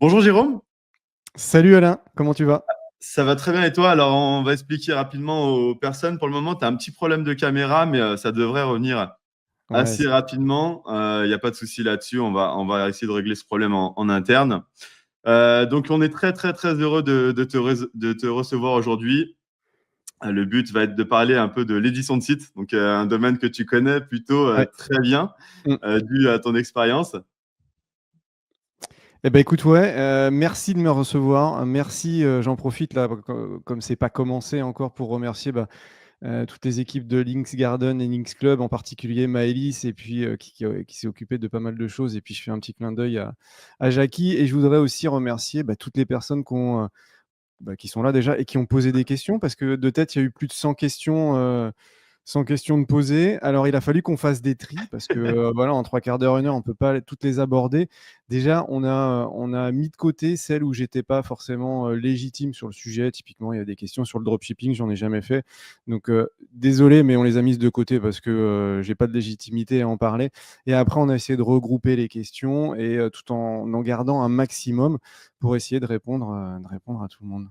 Bonjour Jérôme, Salut Alain, comment tu vas? ça va très bien et toi? Alors on va expliquer rapidement aux personnes. Pour le moment, tu as un petit problème de caméra, mais ça devrait revenir Ouais, assez rapidement. Il n'y a pas de souci là-dessus. On va essayer de régler ce problème en interne. Donc on est très très très heureux de te recevoir aujourd'hui. Le but va être de parler un peu de l'édition de site, donc un domaine que tu connais plutôt ouais. très bien, Mm. dû à ton expérience. Eh ben écoute, ouais, merci de me recevoir. Merci, j'en profite là, comme c'est pas commencé encore, pour remercier toutes les équipes de Links Garden et Links Club, en particulier Maëlys, et puis qui s'est occupée de pas mal de choses. Et puis je fais un petit clin d'œil à Jackie. Et je voudrais aussi remercier toutes les personnes qui sont là déjà et qui ont posé des questions, parce que de tête, il y a eu plus de 100 questions. 100 questions de poser. Alors, il a fallu qu'on fasse des tris parce que voilà, en trois quarts d'heure, une heure, on ne peut pas toutes les aborder. Déjà, on a mis de côté celles où j'étais pas forcément légitime sur le sujet. Typiquement, il y a des questions sur le dropshipping, j'en ai jamais fait. Donc, désolé, mais on les a mises de côté parce que j'ai pas de légitimité à en parler. Et après, on a essayé de regrouper les questions et tout en gardant un maximum pour essayer de répondre à tout le monde.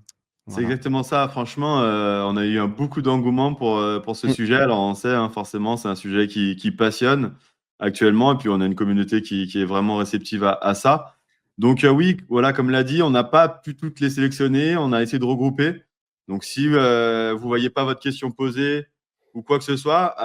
C'est Voilà. exactement ça. Franchement, on a eu beaucoup d'engouement pour ce Mm. sujet. Alors, on sait, hein, forcément, c'est un sujet qui passionne actuellement. Et puis, on a une communauté qui est vraiment réceptive à ça. Donc, oui, voilà, comme l'a dit, on n'a pas pu toutes les sélectionner. On a essayé de regrouper. Donc, si vous ne voyez pas votre question posée ou quoi que ce soit,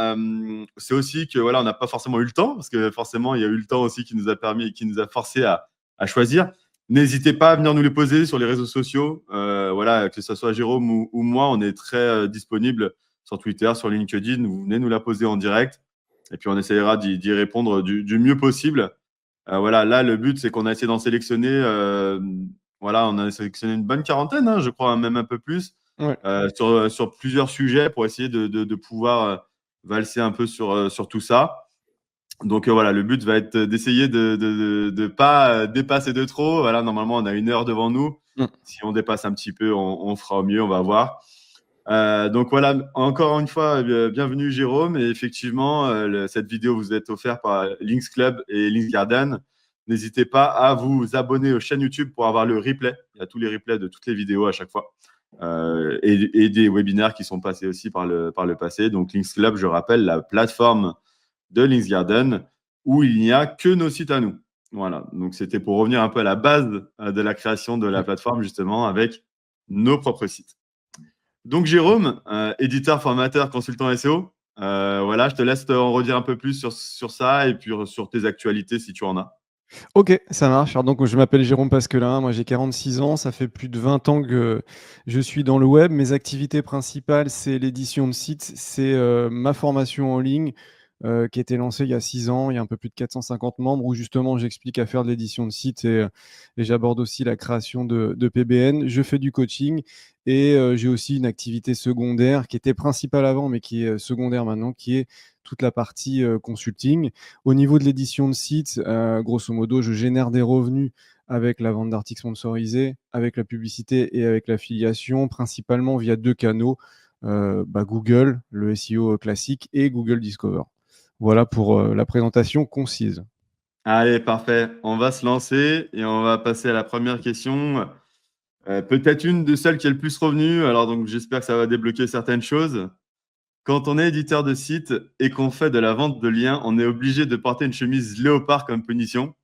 c'est aussi que voilà, on n'a pas forcément eu le temps, parce que forcément, il y a eu le temps aussi qui nous a permis, qui nous a forcé à choisir. N'hésitez pas à venir nous les poser sur les réseaux sociaux. Voilà, que ce soit Jérôme ou moi, on est très disponible sur Twitter, sur LinkedIn. Vous venez nous la poser en direct et puis on essaiera d'y répondre du mieux possible. Voilà, là, le but, c'est qu'on a essayé d'en sélectionner. Voilà, on a sélectionné une bonne quarantaine, hein, je crois, hein, même un peu plus, Ouais. sur plusieurs sujets pour essayer de pouvoir valser un peu sur tout ça. Donc voilà, le but va être d'essayer de pas dépasser de trop. Voilà, normalement, on a une heure devant nous. Mm. Si on dépasse un petit peu, on fera au mieux, on va voir. Donc voilà, encore une fois, bienvenue Jérôme. Et effectivement, cette vidéo vous est offerte par Links Club et Links Garden. N'hésitez pas à vous abonner aux chaînes YouTube pour avoir le replay. Il y a tous les replays de toutes les vidéos à chaque fois. Et des webinaires qui sont passés aussi par le passé. Donc Links Club, je rappelle, la plateforme de Links Garden où il n'y a que nos sites à nous. Voilà, donc c'était pour revenir un peu à la base de la création de la plateforme, justement, avec nos propres sites. Donc Jérôme, éditeur, formateur, consultant SEO, voilà, je te laisse en redire un peu plus sur ça et puis sur tes actualités si tu en as. Ok, ça marche. Alors donc, je m'appelle Jérôme Pasquelin, moi j'ai 46 ans, ça fait plus de 20 ans que je suis dans le web. Mes activités principales, c'est l'édition de sites, c'est ma formation en ligne qui a été lancée il y a 6 ans, il y a un peu plus de 450 membres, où justement j'explique à faire de l'édition de sites et j'aborde aussi la création de PBN. Je fais du coaching et j'ai aussi une activité secondaire qui était principale avant, mais qui est secondaire maintenant, qui est toute la partie consulting. Au niveau de l'édition de sites, grosso modo, je génère des revenus avec la vente d'articles sponsorisés, avec la publicité et avec l'affiliation, principalement via deux canaux, Google, le SEO classique, et Google Discover. Voilà pour la présentation concise. Allez, parfait. On va se lancer et on va passer à la première question. Peut-être une de celles qui est le plus revenue. Alors donc j'espère que ça va débloquer certaines choses. Quand on est éditeur de site et qu'on fait de la vente de liens, on est obligé de porter une chemise léopard comme punition.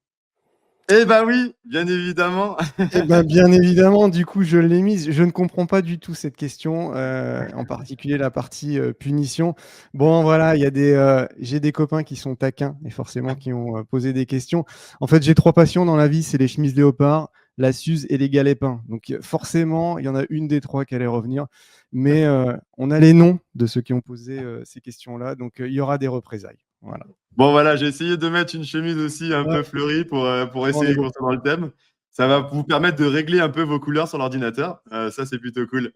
Eh ben oui, bien évidemment. Eh ben, bien évidemment, du coup, je l'ai mise. Je ne comprends pas du tout cette question, en particulier la partie punition. Bon, voilà, j'ai des copains qui sont taquins et forcément qui ont posé des questions. En fait, j'ai trois passions dans la vie, c'est les chemises léopard, la Suze et les galets-pins. Donc, forcément, il y en a une des trois qui allait revenir. Mais on a les noms de ceux qui ont posé ces questions-là. Donc, il y aura des représailles. Voilà. Bon voilà, j'ai essayé de mettre une chemise aussi un Ouais, peu fleurie pour on est essayer bon. qu'on soit dans le thème. Ça va vous permettre de régler un peu vos couleurs sur l'ordinateur. Ça, c'est plutôt cool.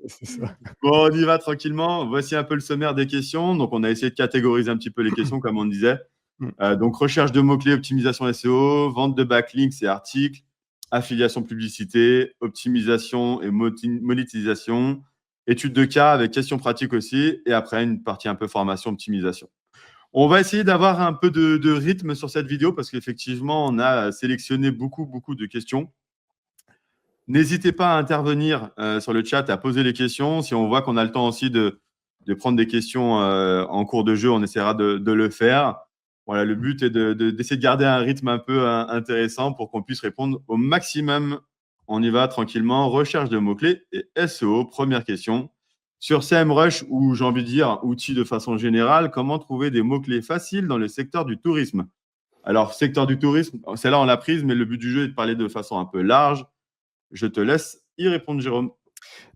C'est ça. Bon, on y va tranquillement. Voici un peu le sommaire des questions. Donc, on a essayé de catégoriser un petit peu les questions, comme on disait. Mm. Donc, recherche de mots-clés, optimisation SEO, vente de backlinks et articles, affiliation publicité, optimisation et monétisation, étude de cas avec questions pratiques aussi, et après une partie un peu formation, optimisation. On va essayer d'avoir un peu de rythme sur cette vidéo parce qu'effectivement, on a sélectionné beaucoup, beaucoup de questions. N'hésitez pas à intervenir sur le chat, à poser les questions. Si on voit qu'on a le temps aussi de prendre des questions en cours de jeu, on essaiera de le faire. Voilà, le but est d'essayer de garder un rythme un peu intéressant pour qu'on puisse répondre au maximum. On y va tranquillement. Recherche de mots-clés et SEO. Première question. Sur CMrush, ou j'ai envie de dire outils de façon générale, comment trouver des mots-clés faciles dans le secteur du tourisme? Alors, secteur du tourisme, celle-là, on l'a prise, mais le but du jeu est de parler de façon un peu large. Je te laisse y répondre, Jérôme.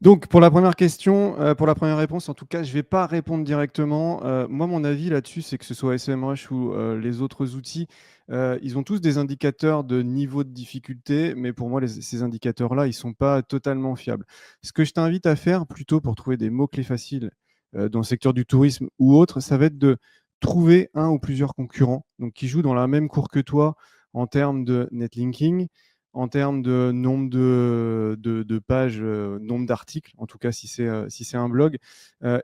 Donc, pour la première question, pour la première réponse, en tout cas, je ne vais pas répondre directement. Moi, mon avis là-dessus, c'est que ce soit SEMrush ou les autres outils, ils ont tous des indicateurs de niveau de difficulté, mais pour moi, ces indicateurs-là, ils ne sont pas totalement fiables. Ce que je t'invite à faire, plutôt pour trouver des mots-clés faciles dans le secteur du tourisme ou autre, ça va être de trouver un ou plusieurs concurrents donc, qui jouent dans la même cour que toi en termes de netlinking, en termes de nombre de pages, nombre d'articles, en tout cas si c'est un blog.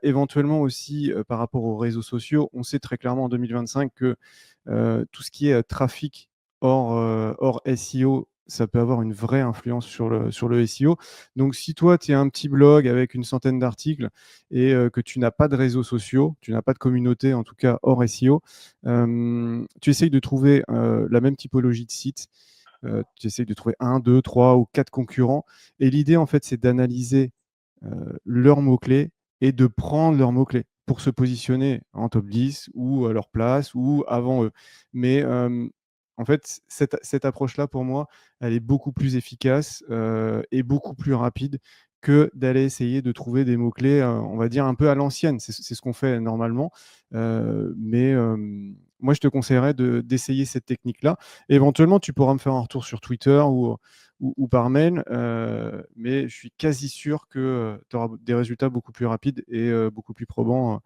Éventuellement aussi par rapport aux réseaux sociaux, on sait très clairement en 2025 que tout ce qui est trafic hors SEO, ça peut avoir une vraie influence sur le SEO. Donc, si toi, tu es un petit blog avec une centaine d'articles et que tu n'as pas de réseaux sociaux, tu n'as pas de communauté, en tout cas hors SEO, tu essayes de trouver la même typologie de site. Tu essayes de trouver un, deux, trois ou quatre concurrents. Et l'idée, en fait, c'est d'analyser leurs mots-clés et de prendre leurs mots-clés pour se positionner en top 10 ou à leur place ou avant eux. Mais en fait, cette approche-là, pour moi, elle est beaucoup plus efficace et beaucoup plus rapide que d'aller essayer de trouver des mots-clés, on va dire, un peu à l'ancienne. C'est ce qu'on fait normalement. Mais moi, je te conseillerais d'essayer cette technique-là. Éventuellement, tu pourras me faire un retour sur Twitter ou par mail, mais je suis quasi sûr que tu auras des résultats beaucoup plus rapides et beaucoup plus probants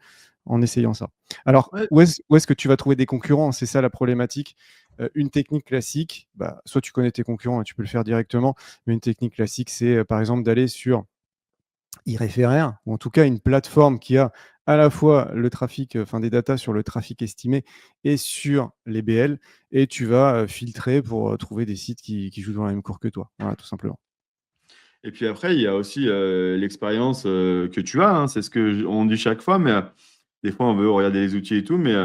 en essayant ça. Alors, Ouais. où est-ce que tu vas trouver des concurrents? C'est ça la problématique. Une technique classique, bah, soit tu connais tes concurrents et tu peux le faire directement, mais une technique classique, c'est par exemple d'aller sur iReferaire, ou en tout cas une plateforme qui a à la fois le trafic, enfin des datas sur le trafic estimé et sur les BL, et tu vas filtrer pour trouver des sites qui jouent dans la même cour que toi. Voilà, tout simplement. Et puis après, il y a aussi l'expérience que tu as, hein. C'est ce que on dit chaque fois, mais des fois, on veut regarder les outils et tout. Mais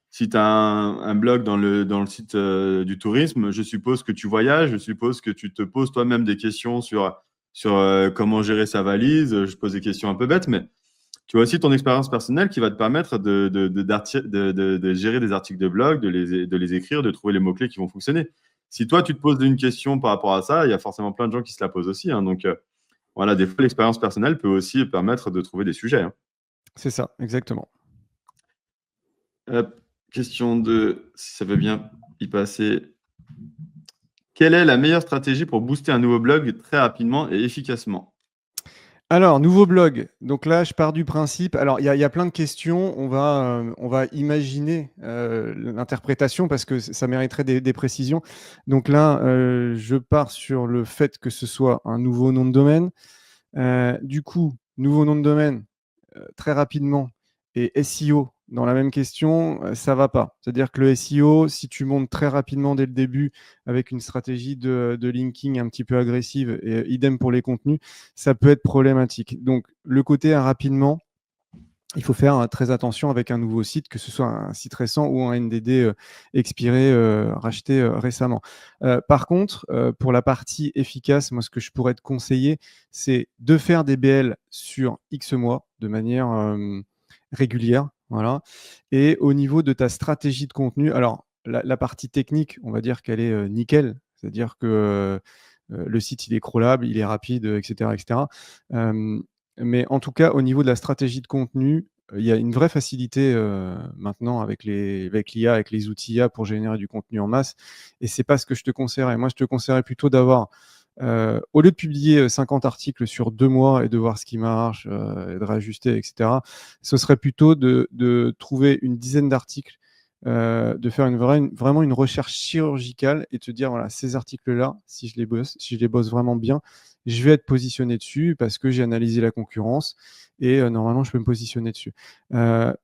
si tu as un blog dans le site du tourisme, je suppose que tu voyages, je suppose que tu te poses toi-même des questions sur comment gérer sa valise. Je pose des questions un peu bêtes, mais tu as aussi ton expérience personnelle qui va te permettre de gérer des articles de blog, de les écrire, de trouver les mots-clés qui vont fonctionner. Si toi, tu te poses une question par rapport à ça, il y a forcément plein de gens qui se la posent aussi, hein. Donc, voilà, des fois, l'expérience personnelle peut aussi permettre de trouver des sujets, hein. C'est ça, exactement. Hop, question de, si ça veut bien y passer. Quelle est la meilleure stratégie pour booster un nouveau blog très rapidement et efficacement? Alors, nouveau blog. Donc là, je pars du principe. Alors, il y a plein de questions. On va imaginer l'interprétation parce que ça mériterait des précisions. Donc là, je pars sur le fait que ce soit un nouveau nom de domaine. Du coup, nouveau nom de domaine, très rapidement, et SEO dans la même question, ça va pas. C'est-à-dire que le SEO, si tu montes très rapidement dès le début avec une stratégie de linking un petit peu agressive, et idem pour les contenus, ça peut être problématique. Donc, le côté rapidement, il faut faire très attention avec un nouveau site, que ce soit un site récent ou un NDD expiré, racheté récemment. Par contre, pour la partie efficace, moi, ce que je pourrais te conseiller, c'est de faire des BL sur X mois de manière régulière. Voilà. Et au niveau de ta stratégie de contenu, alors la partie technique, on va dire qu'elle est nickel, c'est-à-dire que le site, il est crawlable, il est rapide, etc. etc. Mais en tout cas, au niveau de la stratégie de contenu, il y a une vraie facilité maintenant avec l'IA, avec les outils IA pour générer du contenu en masse. Et c'est pas ce que je te conseillerais. Moi, je te conseillerais plutôt d'avoir, au lieu de publier 50 articles sur 2 mois et de voir ce qui marche, et de réajuster, etc., ce serait plutôt de trouver une dizaine d'articles, de faire vraiment une recherche chirurgicale et te dire, voilà, ces articles-là, si je les bosse vraiment bien, je vais être positionné dessus parce que j'ai analysé la concurrence et normalement, je peux me positionner dessus.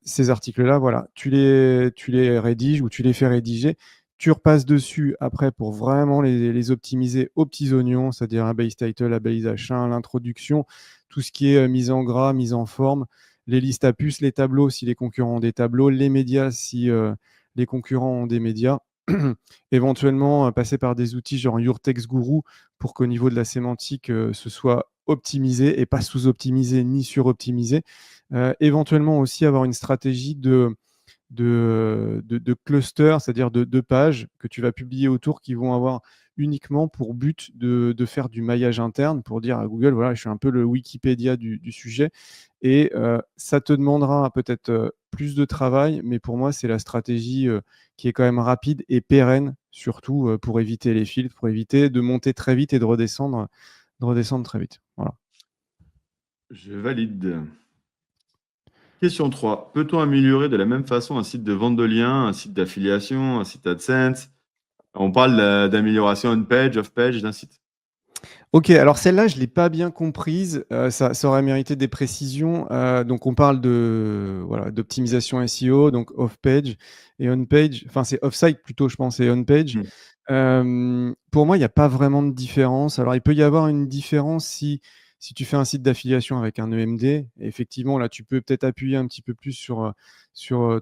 Ces articles-là, voilà, tu les rédiges ou tu les fais rédiger. Tu repasses dessus après pour vraiment les optimiser aux petits oignons, c'est-à-dire un base title, un base H1, l'introduction, tout ce qui est mise en gras, mise en forme, les listes à puces, les tableaux si les concurrents ont des tableaux, les médias si les concurrents ont des médias. Éventuellement, passer par des outils genre Your Text Guru pour qu'au niveau de la sémantique, ce soit optimisé et pas sous-optimisé ni sur-optimisé. Éventuellement aussi avoir une stratégie de cluster, c'est-à-dire de pages que tu vas publier autour qui vont avoir uniquement pour but de faire du maillage interne pour dire à Google, voilà, je suis un peu le Wikipédia du sujet. Et ça te demandera peut-être plus de travail, mais pour moi, c'est la stratégie qui est quand même rapide et pérenne, surtout pour éviter les filtres, pour éviter de monter très vite et de redescendre très vite. Voilà. Je valide. Question 3. Peut-on améliorer de la même façon un site de vente de liens, un site d'affiliation, un site AdSense? On parle d'amélioration on-page, off-page d'un site. Ok, alors celle-là, je ne l'ai pas bien comprise. Ça aurait mérité des précisions. Donc, on parle voilà, d'optimisation SEO, donc off-page et on-page. Enfin, c'est off-site plutôt, je pense, et on-page. Pour moi, il n'y a pas vraiment de différence. Alors, il peut y avoir une différence si tu fais un site d'affiliation avec un EMD. Et effectivement, là, tu peux peut-être appuyer un petit peu plus sur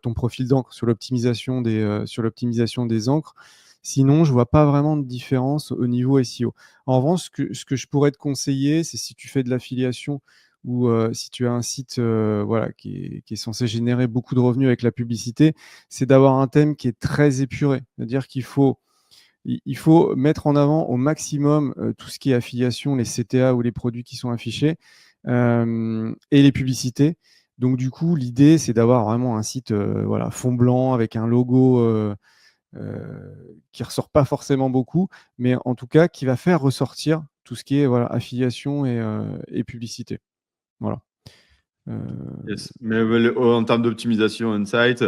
ton profil d'encre, sur l'optimisation des encres. Sinon, je ne vois pas vraiment de différence au niveau SEO. En revanche, ce que je pourrais te conseiller, c'est si tu fais de l'affiliation ou si tu as un site voilà, qui est censé générer beaucoup de revenus avec la publicité, c'est d'avoir un thème qui est très épuré. C'est-à-dire il faut mettre en avant au maximum tout ce qui est affiliation, les CTA ou les produits qui sont affichés et les publicités. Donc, du coup, l'idée, c'est d'avoir vraiment un site voilà, fond blanc avec un logo qui ressort pas forcément beaucoup, mais en tout cas qui va faire ressortir tout ce qui est voilà, affiliation et publicité. Voilà. Yes. Mais en termes d'optimisation on-site,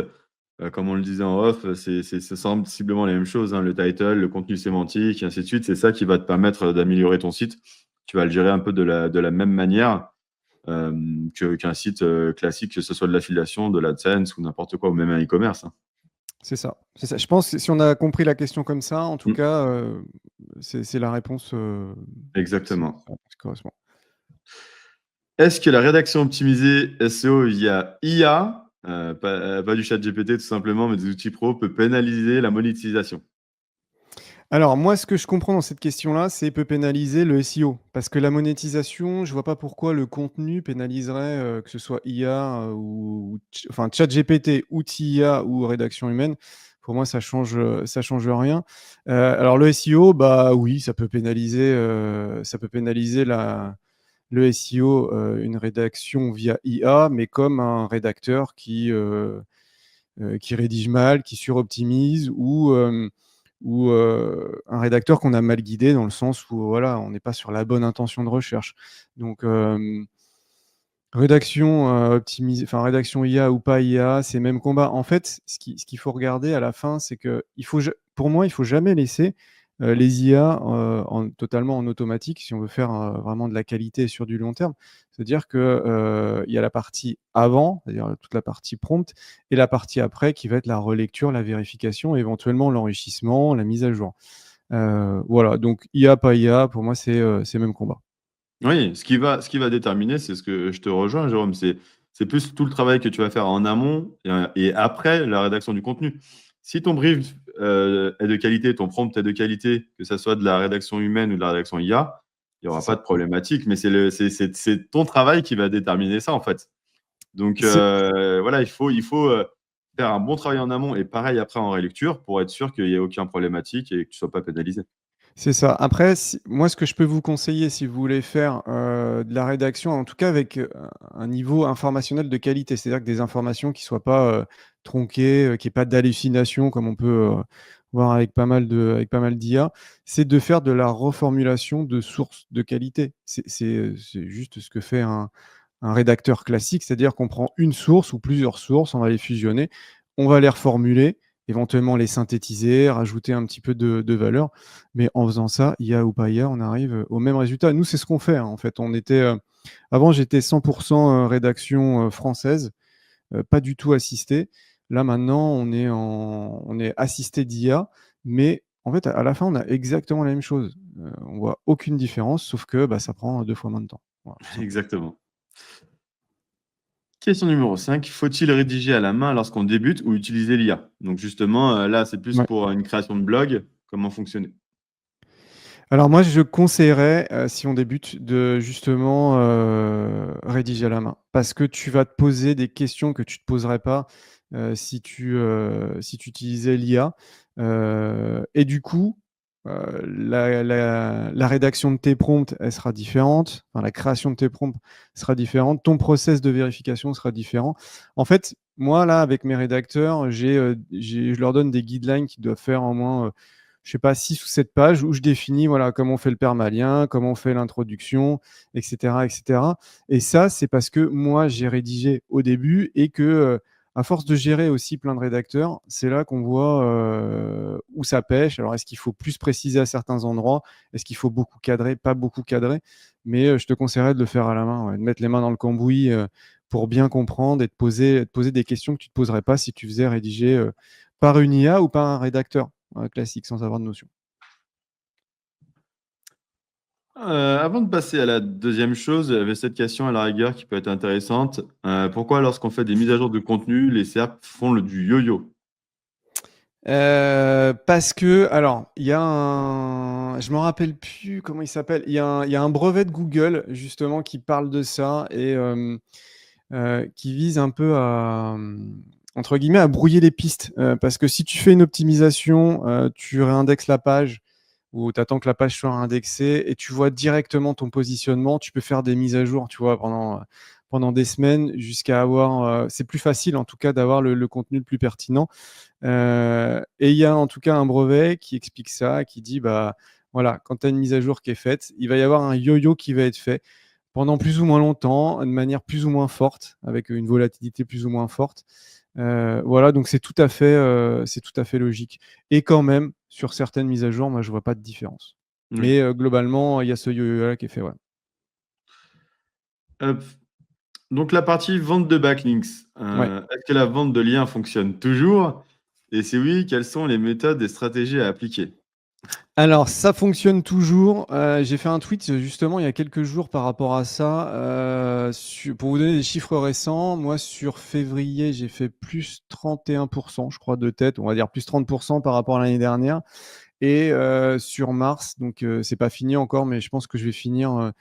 comme on le disait en off, c'est sensiblement la même chose, hein. Le title, le contenu sémantique, et ainsi de suite, c'est ça qui va te permettre d'améliorer ton site. Tu vas le gérer un peu de la même manière qu'un site classique, que ce soit de l'affiliation, de l'AdSense ou n'importe quoi, ou même un e-commerce, hein. C'est ça. C'est ça. Je pense que si on a compris la question comme ça, en tout Mm. cas, c'est la réponse. Exactement. Qui correspond. Est-ce que la rédaction optimisée SEO via IA, pas du chat GPT tout simplement, mais des outils pro, peut pénaliser la monétisation? Alors, moi, ce que je comprends dans cette question-là, c'est peut pénaliser le SEO. Parce que la monétisation, je vois pas pourquoi le contenu pénaliserait, que ce soit IA enfin ChatGPT, outil IA ou rédaction humaine. Pour moi, ça change rien. Alors le SEO, bah oui, ça peut pénaliser le SEO, une rédaction via IA, mais comme un rédacteur qui rédige mal, qui suroptimise ou un rédacteur qu'on a mal guidé dans le sens où voilà, on n'est pas sur la bonne intention de recherche. Donc, rédaction IA ou pas IA, c'est même combat. En fait, ce qu'il faut regarder à la fin, c'est que pour moi, il faut jamais laisser les IA totalement en automatique si on veut faire vraiment de la qualité sur du long terme. C'est-à-dire que il y a la partie avant, c'est-à-dire toute la partie prompt, et la partie après qui va être la relecture, la vérification, éventuellement l'enrichissement, la mise à jour. Voilà, donc IA, pas IA, pour moi, c'est même combat. Oui, ce qui va déterminer, c'est ce que je te rejoins, Jérôme, c'est plus tout le travail que tu vas faire en amont et après la rédaction du contenu. Si ton brief est de qualité, ton prompt est de qualité, que ce soit de la rédaction humaine ou de la rédaction IA, il n'y C'est aura pas ça. de problématique, mais c'est ton travail qui va déterminer ça, en fait. Donc C'est voilà, il faut faire un bon travail en amont et pareil après en relecture pour être sûr qu'il n'y ait aucun problématique et que tu ne sois pas pénalisé. C'est ça. Après, moi, ce que je peux vous conseiller, si vous voulez faire de la rédaction, en tout cas avec un niveau informationnel de qualité, c'est-à-dire que des informations qui ne soient pas tronquées, qu'il n'y ait pas d'hallucination, comme on peut voir avec pas mal d'IA, c'est de faire de la reformulation de sources de qualité. C'est juste ce que fait un rédacteur classique, c'est-à-dire qu'on prend une source ou plusieurs sources, on va les fusionner, on va les reformuler, éventuellement les synthétiser, rajouter un petit peu de valeur. Mais en faisant ça, IA ou pas IA, on arrive au même résultat. Nous, c'est ce qu'on fait, hein, en fait. Avant, j'étais 100% rédaction française, pas du tout assisté. Là, maintenant, on est assisté d'IA, mais en fait, à la fin, on a exactement la même chose. On voit aucune différence, sauf que ça prend 2 fois moins de temps. Voilà, tout simplement. Exactement. Question numéro 5. Faut-il rédiger à la main lorsqu'on débute ou utiliser l'IA? Donc justement, là, c'est plus Ouais. pour une création de blog. Comment fonctionner? Alors moi, je conseillerais, si on débute, de justement rédiger à la main. Parce que tu vas te poser des questions que tu ne te poserais pas si tu utilisais l'IA. Et du coup, la rédaction de tes prompts, elle sera différente. Enfin, la création de tes prompts sera différente. Ton process de vérification sera différent. En fait, moi, là, avec mes rédacteurs, je leur donne des guidelines qui doivent faire au moins je sais pas, 6 ou 7 pages où je définis voilà, comment on fait le permalien, comment on fait l'introduction, etc., etc. Et ça, c'est parce que moi, j'ai rédigé au début et que, à force de gérer aussi plein de rédacteurs, c'est là qu'on voit où ça pêche. Alors, est-ce qu'il faut plus préciser à certains endroits? Est-ce qu'il faut beaucoup cadrer? Pas beaucoup cadrer. Mais je te conseillerais de le faire à la main, ouais, de mettre les mains dans le cambouis pour bien comprendre et de poser des questions que tu ne te poserais pas si tu faisais rédiger par une IA ou par un rédacteur classique sans avoir de notion. Avant de passer à la deuxième chose, il y avait cette question à la rigueur qui peut être intéressante. Pourquoi lorsqu'on fait des mises à jour de contenu, les SERP font du yo-yo? Parce que, alors, il y a un, je me rappelle plus comment il s'appelle. Il y a un brevet de Google justement qui parle de ça et qui vise un peu à, entre guillemets, à brouiller les pistes. Parce que si tu fais une optimisation, tu réindexes la page ou tu attends que la page soit indexée et tu vois directement ton positionnement. Tu peux faire des mises à jour, tu vois, pendant des semaines jusqu'à avoir. C'est plus facile en tout cas d'avoir le contenu le plus pertinent. Et il y a en tout cas un brevet qui explique ça, qui dit bah voilà, quand tu as une mise à jour qui est faite, il va y avoir un yo-yo qui va être fait pendant plus ou moins longtemps, de manière plus ou moins forte, avec une volatilité plus ou moins forte. Voilà, donc c'est tout à fait logique. Et quand même, sur certaines mises à jour, moi je vois pas de différence. Oui. Mais globalement, il y a ce yo-yo là qui est fait, ouais. Hop. Donc la partie vente de backlinks, Ouais. est-ce que la vente de liens fonctionne toujours? Et si oui, quelles sont les méthodes et stratégies à appliquer? Alors, ça fonctionne toujours. J'ai fait un tweet justement il y a quelques jours par rapport à ça. Pour vous donner des chiffres récents, moi sur février, j'ai fait plus 31%, je crois, de tête, on va dire plus 30% par rapport à l'année dernière. Et sur mars, donc c'est pas fini encore, mais je pense que je vais finir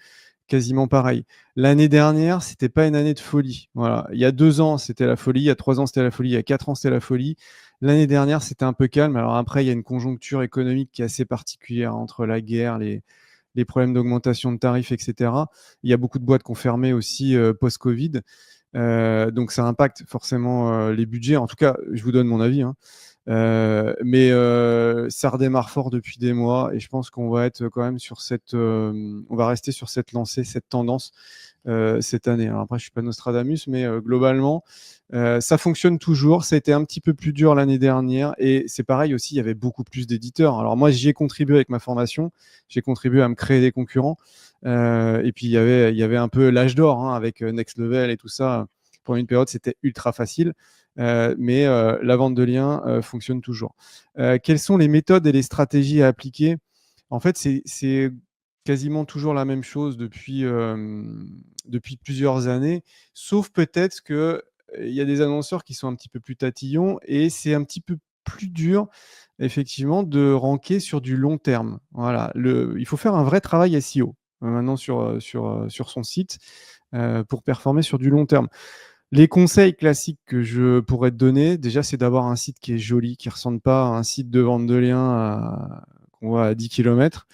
quasiment pareil. L'année dernière, c'était pas une année de folie. Voilà. Il y a 2 ans, c'était la folie. Il y a 3 ans, c'était la folie. Il y a 4 ans, c'était la folie. L'année dernière, c'était un peu calme. Alors après, il y a une conjoncture économique qui est assez particulière entre la guerre, les problèmes d'augmentation de tarifs, etc. Il y a beaucoup de boîtes qui ont fermé aussi post-Covid. Donc ça impacte forcément les budgets. En tout cas, je vous donne mon avis, hein. Mais ça redémarre fort depuis des mois et je pense qu'on va être quand même sur on va rester sur cette lancée, cette tendance cette année. Alors après, je suis pas Nostradamus, mais globalement, ça fonctionne toujours. Ça a été un petit peu plus dur l'année dernière et c'est pareil aussi. Il y avait beaucoup plus d'éditeurs. Alors moi, j'y ai contribué avec ma formation. J'ai contribué à me créer des concurrents. Et puis il y avait un peu l'âge d'or hein, avec Next Level et tout ça. Pendant une période, c'était ultra facile. Mais la vente de liens fonctionne toujours. Quelles sont les méthodes et les stratégies à appliquer? En fait, c'est quasiment toujours la même chose depuis plusieurs années, sauf peut-être que il y a des annonceurs qui sont un petit peu plus tatillons et c'est un petit peu plus dur, effectivement, de ranker sur du long terme. Voilà, il faut faire un vrai travail SEO maintenant sur son site pour performer sur du long terme. Les conseils classiques que je pourrais te donner, déjà, c'est d'avoir un site qui est joli, qui ne ressemble pas à un site de vente de liens qu'on voit à 10 km.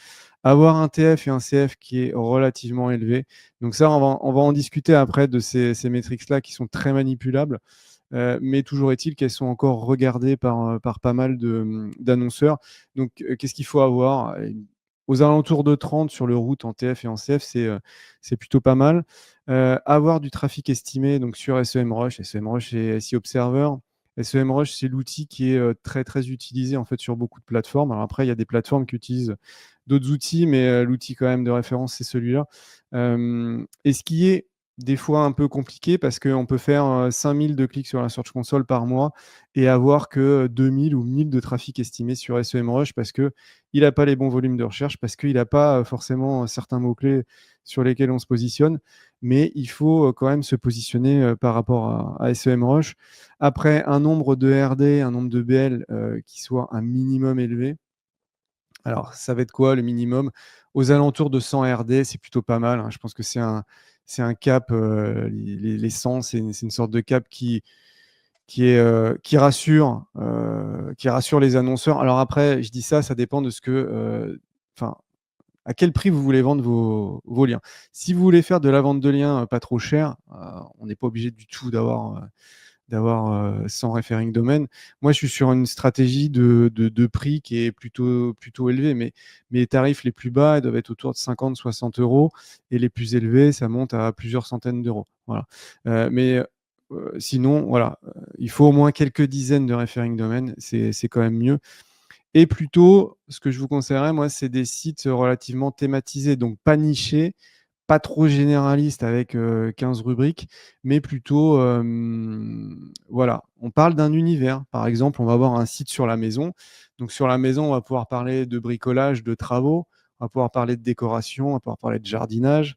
Avoir un TF et un CF qui est relativement élevé. Donc ça, on va en discuter après de ces métriques-là qui sont très manipulables. Mais toujours est-il qu'elles sont encore regardées par pas mal d'annonceurs. Donc, qu'est-ce qu'il faut avoir? Aux alentours de 30 sur le route en TF et en CF, c'est plutôt pas mal. Avoir du trafic estimé donc sur SEMrush. SEMrush et SEO Observer. SEMrush, c'est l'outil qui est très très utilisé en fait sur beaucoup de plateformes. Alors après, il y a des plateformes qui utilisent d'autres outils, mais l'outil quand même de référence, c'est celui-là. Et ce qui est des fois un peu compliqué parce qu'on peut faire 5000 de clics sur la Search Console par mois et avoir que 2000 ou 1000 de trafic estimé sur SEMrush parce qu'il n'a pas les bons volumes de recherche, parce qu'il n'a pas forcément certains mots-clés sur lesquels on se positionne. Mais il faut quand même se positionner par rapport à SEMrush. Après, un nombre de RD, un nombre de BL qui soit un minimum élevé. Alors, ça va être quoi le minimum? Aux alentours de 100 RD, c'est plutôt pas mal, hein. Je pense que c'est un cap, les 100, c'est une sorte de cap qui rassure les annonceurs. Alors après, je dis ça, ça dépend de ce que, enfin, à quel prix vous voulez vendre vos liens. Si vous voulez faire de la vente de liens pas trop cher, on n'est pas obligé du tout d'avoir 100 referring domaine. Moi, je suis sur une stratégie de prix qui est plutôt élevée, mais mes tarifs les plus bas ils doivent être autour de 50-60 euros et les plus élevés, ça monte à plusieurs centaines d'euros. Voilà. Mais sinon, voilà, il faut au moins quelques dizaines de referring domaine, c'est quand même mieux. Et plutôt, ce que je vous conseillerais, moi, c'est des sites relativement thématisés, donc pas nichés, pas trop généraliste avec 15 rubriques, mais plutôt, voilà, on parle d'un univers. Par exemple, on va avoir un site sur la maison. Donc sur la maison, on va pouvoir parler de bricolage, de travaux, on va pouvoir parler de décoration, on va pouvoir parler de jardinage,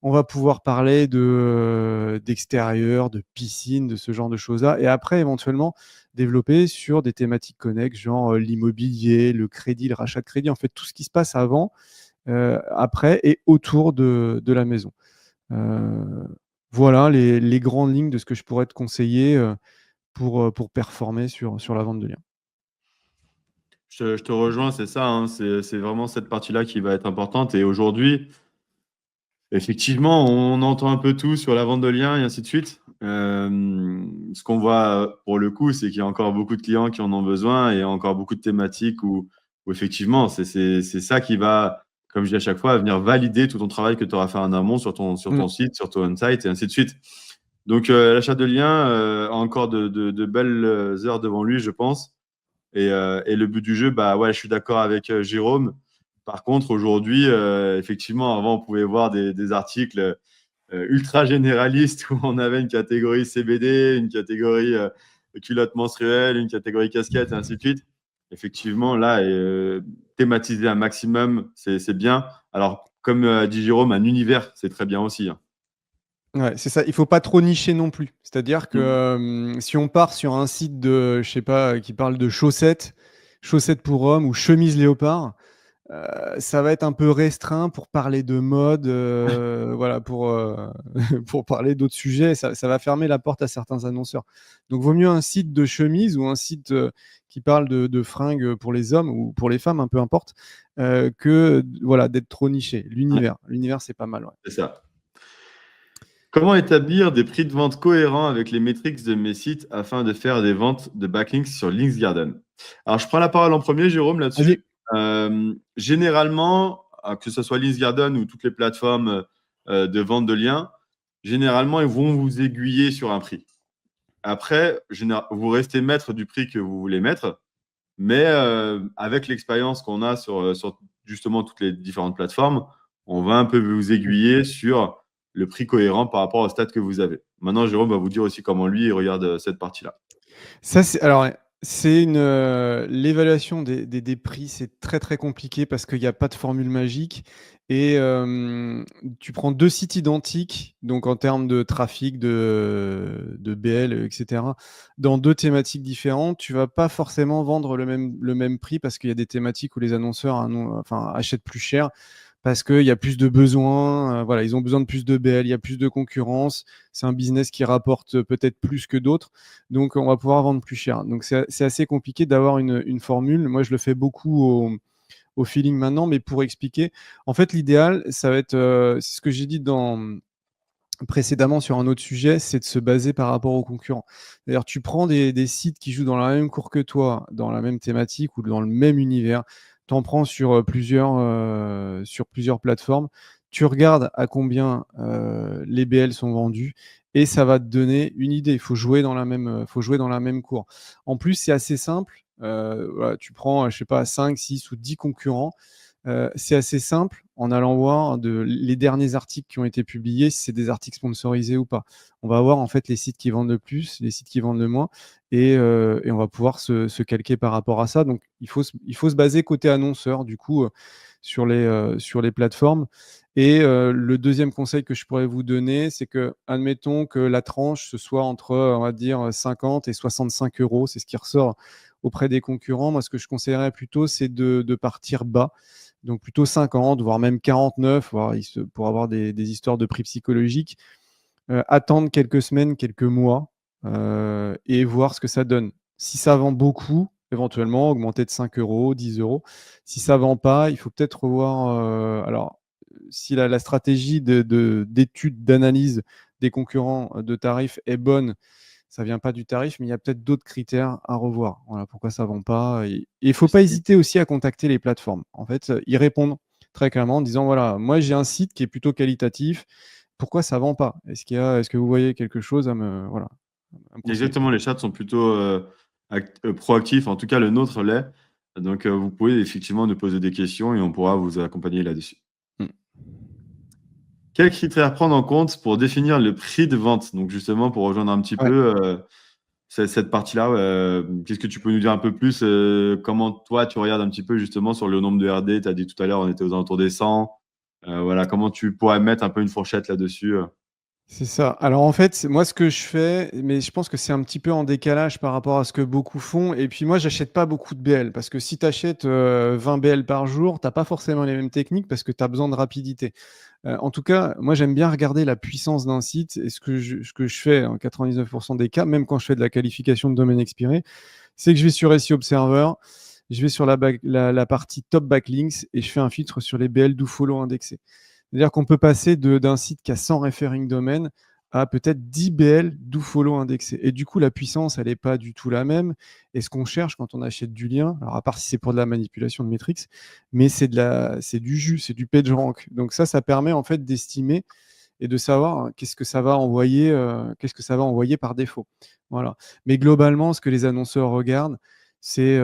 on va pouvoir parler d'extérieur, de piscine, de ce genre de choses-là. Et après, éventuellement, développer sur des thématiques connexes, genre l'immobilier, le crédit, le rachat de crédit, en fait, tout ce qui se passe avant, après et autour de la maison. Voilà les grandes lignes de ce que je pourrais te conseiller pour performer sur la vente de liens. Je te rejoins, c'est ça, hein, c'est vraiment cette partie-là qui va être importante. Et aujourd'hui, effectivement, on entend un peu tout sur la vente de liens et ainsi de suite. Ce qu'on voit pour le coup, c'est qu'il y a encore beaucoup de clients qui en ont besoin et encore beaucoup de thématiques où effectivement, c'est ça qui va, comme je dis à chaque fois, venir valider tout ton travail que tu auras fait en amont sur Mm. ton site, sur ton on-site et ainsi de suite. Donc, l'achat de liens a encore de belles heures devant lui, je pense. Et le but du jeu, bah ouais, je suis d'accord avec Jérôme. Par contre, aujourd'hui, effectivement, avant, on pouvait voir des articles ultra généralistes où on avait une catégorie CBD, une catégorie culotte menstruelle, une catégorie casquette, et ainsi de suite. Effectivement, là, thématiser un maximum, c'est bien. Alors, comme a dit Jérôme, un univers, c'est très bien aussi, hein. Ouais, c'est ça. Il faut pas trop nicher non plus. C'est-à-dire que Mm. si on part sur un site de, je sais pas, qui parle de chaussettes, chaussettes pour hommes ou chemises léopard, ça va être un peu restreint pour parler de mode, voilà, pour parler d'autres sujets. Ça va fermer la porte à certains annonceurs. Donc, vaut mieux un site de chemise ou un site qui parle de fringues pour les hommes ou pour les femmes, un peu importe, que voilà, d'être trop niché. Ouais, L'univers, c'est pas mal. Ouais. c'est ça. Comment établir des prix de vente cohérents avec les métriques de mes sites afin de faire des ventes de backlinks sur Linksgarden? Alors, je prends la parole en premier, Jérôme, là-dessus. Vas-y. Généralement, que ce soit Linksgarden ou toutes les plateformes de vente de liens, généralement, ils vont vous aiguiller sur un prix. Après, vous restez maître du prix que vous voulez mettre, mais avec l'expérience qu'on a sur justement toutes les différentes plateformes, on va un peu vous aiguiller sur le prix cohérent par rapport au stats que vous avez. Maintenant, Jérôme va vous dire aussi comment lui il regarde cette partie-là. Ça, alors, c'est l'évaluation des prix, c'est très très compliqué parce qu'il n'y a pas de formule magique. Et tu prends deux sites identiques, donc en termes de trafic, de BL, etc., dans deux thématiques différentes, tu vas pas forcément vendre le même prix parce qu'il y a des thématiques où les annonceurs achètent plus cher parce qu'il y a plus de besoins, voilà, ils ont besoin de plus de BL, il y a plus de concurrence, c'est un business qui rapporte peut-être plus que d'autres, donc on va pouvoir vendre plus cher. Donc c'est assez compliqué d'avoir une formule. Moi, je le fais beaucoup au feeling maintenant, mais pour expliquer, en fait, l'idéal, ça va être, c'est ce que j'ai dit précédemment sur un autre sujet, c'est de se baser par rapport aux concurrents. D'ailleurs, tu prends des sites qui jouent dans la même cour que toi, dans la même thématique ou dans le même univers, tu en prends sur plusieurs plateformes, tu regardes à combien les BL sont vendus et ça va te donner une idée. Il faut jouer dans la même cour. En plus, c'est assez simple. Voilà, tu prends, je sais pas, 5, 6 ou 10 concurrents. C'est assez simple en allant voir les derniers articles qui ont été publiés, si c'est des articles sponsorisés ou pas. On va voir en fait les sites qui vendent le plus, les sites qui vendent le moins, et on va pouvoir se calquer par rapport à ça. Donc, il faut se baser côté annonceur, du coup, sur les plateformes. Et le deuxième conseil que je pourrais vous donner, c'est que, admettons que la tranche, ce soit entre, on va dire, 50 et 65 euros, c'est ce qui ressort auprès des concurrents. Moi, ce que je conseillerais plutôt, c'est de partir bas, donc plutôt 50, voire même 49, pour avoir des histoires de prix psychologiques. Attendre quelques semaines, quelques mois, et voir ce que ça donne. Si ça vend beaucoup, éventuellement augmenter de 5 euros, 10 euros. Si ça ne vend pas, il faut peut-être revoir. Alors, si la stratégie d'étude, d'analyse des concurrents de tarifs est bonne, ça ne vient pas du tarif, mais il y a peut-être d'autres critères à revoir. Voilà, pourquoi ça ne vend pas. Et il ne faut pas hésiter aussi à contacter les plateformes. En fait, ils répondent très clairement en disant, voilà, moi j'ai un site qui est plutôt qualitatif. Pourquoi ça ne vend pas? Est-ce que vous voyez quelque chose à me conseiller? Exactement, les chats sont plutôt proactifs, en tout cas le nôtre l'est. Donc vous pouvez effectivement nous poser des questions et on pourra vous accompagner là-dessus. Mm. Quels critères prendre en compte pour définir le prix de vente? Donc justement, pour rejoindre un petit Ouais. peu cette partie-là, qu'est-ce que tu peux nous dire un peu plus comment toi tu regardes un petit peu justement sur le nombre de RD? Tu as dit tout à l'heure, on était aux alentours des 100. Voilà, comment tu pourrais mettre un peu une fourchette là-dessus? C'est ça. Alors en fait, moi ce que je fais, mais je pense que c'est un petit peu en décalage par rapport à ce que beaucoup font. Et puis moi, j'achète pas beaucoup de BL parce que si tu achètes 20 BL par jour, t'as pas forcément les mêmes techniques parce que tu as besoin de rapidité. En tout cas, moi j'aime bien regarder la puissance d'un site et ce que je fais en 99% des cas, même quand je fais de la qualification de domaine expiré, c'est que je vais sur SEO Observer, je vais sur la partie top backlinks et je fais un filtre sur les BL do follow indexés. C'est-à-dire qu'on peut passer d'un site qui a 100 referring domaines à peut-être 10 BL do follow indexés. Et du coup, la puissance, elle n'est pas du tout la même. Et ce qu'on cherche quand on achète du lien, alors à part si c'est pour de la manipulation de métriques, mais c'est du jus, c'est du PageRank. Donc ça permet en fait d'estimer et de savoir qu'est-ce que ça va envoyer, par défaut. Voilà. Mais globalement, ce que les annonceurs regardent, c'est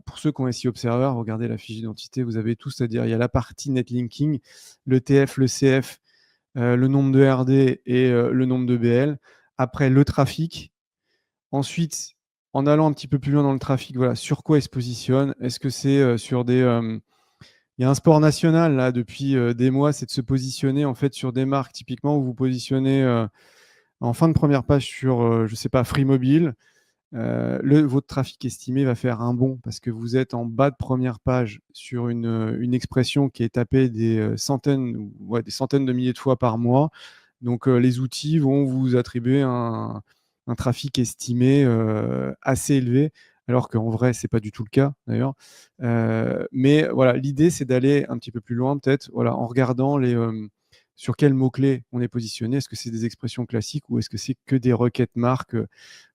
pour ceux qui ont SEO Observer, regardez la fiche d'identité, vous avez tout, c'est-à-dire il y a la partie netlinking, le TF, le CF, le nombre de RD et le nombre de BL. Après, le trafic. Ensuite, en allant un petit peu plus loin dans le trafic, voilà, sur quoi il se positionne? Est-ce que c'est sur des... il y a un sport national là depuis des mois, c'est de se positionner en fait sur des marques typiquement où vous positionnez en fin de première page sur, je sais pas, Free Mobile. Votre trafic estimé va faire un bond parce que vous êtes en bas de première page sur une expression qui est tapée des centaines de milliers de fois par mois. Donc, les outils vont vous attribuer un trafic estimé assez élevé, alors qu'en vrai, ce n'est pas du tout le cas d'ailleurs. Mais voilà, l'idée, c'est d'aller un petit peu plus loin, peut-être, voilà, en regardant sur quels mots-clés on est positionné. Est-ce que c'est des expressions classiques ou est-ce que c'est que des requêtes marques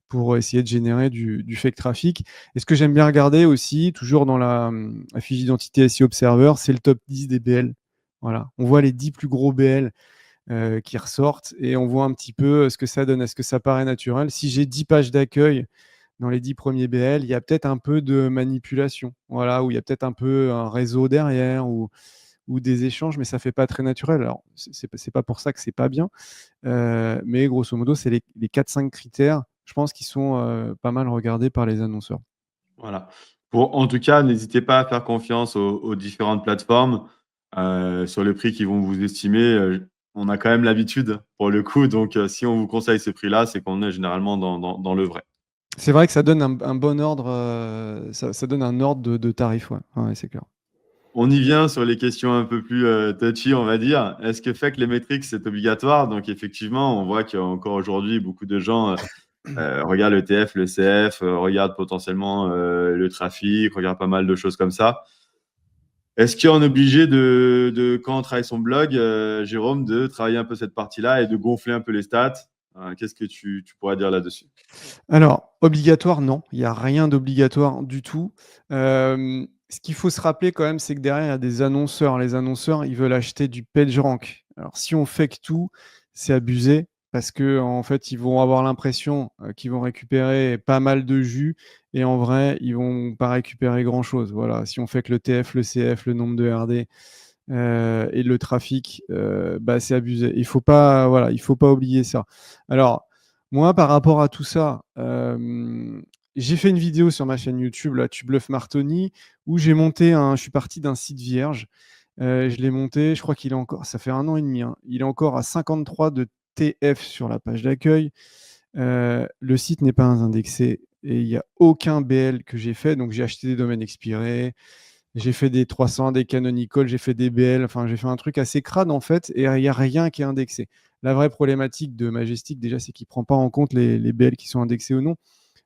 pour essayer de générer du fake traffic? Et ce que j'aime bien regarder aussi, toujours dans la fiche d'identité SEO Observer, c'est le top 10 des BL. Voilà. On voit les 10 plus gros BL qui ressortent et on voit un petit peu ce que ça donne. Est-ce que ça paraît naturel? Si j'ai 10 pages d'accueil dans les 10 premiers BL, il y a peut-être un peu de manipulation, voilà, où il y a peut-être un peu un réseau derrière ou des échanges, mais ça fait pas très naturel. Alors, c'est pas pour ça que c'est pas bien, mais grosso modo, c'est les 4-5 critères, je pense, qui sont pas mal regardés par les annonceurs. Voilà. En tout cas, n'hésitez pas à faire confiance aux différentes plateformes sur le prix qu'ils vont vous estimer. On a quand même l'habitude pour le coup. Donc, si on vous conseille ces prix-là, c'est qu'on est généralement dans le vrai. C'est vrai que ça donne un bon ordre, ça donne un ordre de tarif, ouais. Ouais, c'est clair. On y vient sur les questions un peu plus touchy, on va dire. Est-ce que fait que les métriques, c'est obligatoire? Donc, effectivement, on voit qu'encore aujourd'hui, beaucoup de gens regardent le TF, le CF, regardent potentiellement le trafic, regardent pas mal de choses comme ça. Est-ce qu'on est obligé quand on travaille son blog, Jérôme, de travailler un peu cette partie-là et de gonfler un peu les stats? Qu'est-ce que tu pourrais dire là-dessus? Alors, obligatoire, non, il n'y a rien d'obligatoire du tout. Ce qu'il faut se rappeler quand même, c'est que derrière, il y a des annonceurs. Les annonceurs, ils veulent acheter du PageRank. Alors, si on fait que tout, c'est abusé parce que en fait, ils vont avoir l'impression qu'ils vont récupérer pas mal de jus et en vrai, ils vont pas récupérer grand-chose. Voilà, si on fait que le TF, le CF, le nombre de RD, et le trafic, c'est abusé. Il faut pas, voilà, il faut pas oublier ça. Alors, moi, par rapport à tout ça, j'ai fait une vidéo sur ma chaîne YouTube, là, Tu bluffes Martoni, où je suis parti d'un site vierge. Je l'ai monté, je crois qu'il est encore, ça fait 1 an et demi, hein. Il est encore à 53 de TF sur la page d'accueil. Le site n'est pas indexé et il n'y a aucun BL que j'ai fait. Donc, j'ai acheté des domaines expirés, j'ai fait des 300, des canonical, j'ai fait des BL. Enfin, j'ai fait un truc assez crade en fait et il n'y a rien qui est indexé. La vraie problématique de Majestic, déjà, c'est qu'il ne prend pas en compte les BL qui sont indexés ou non.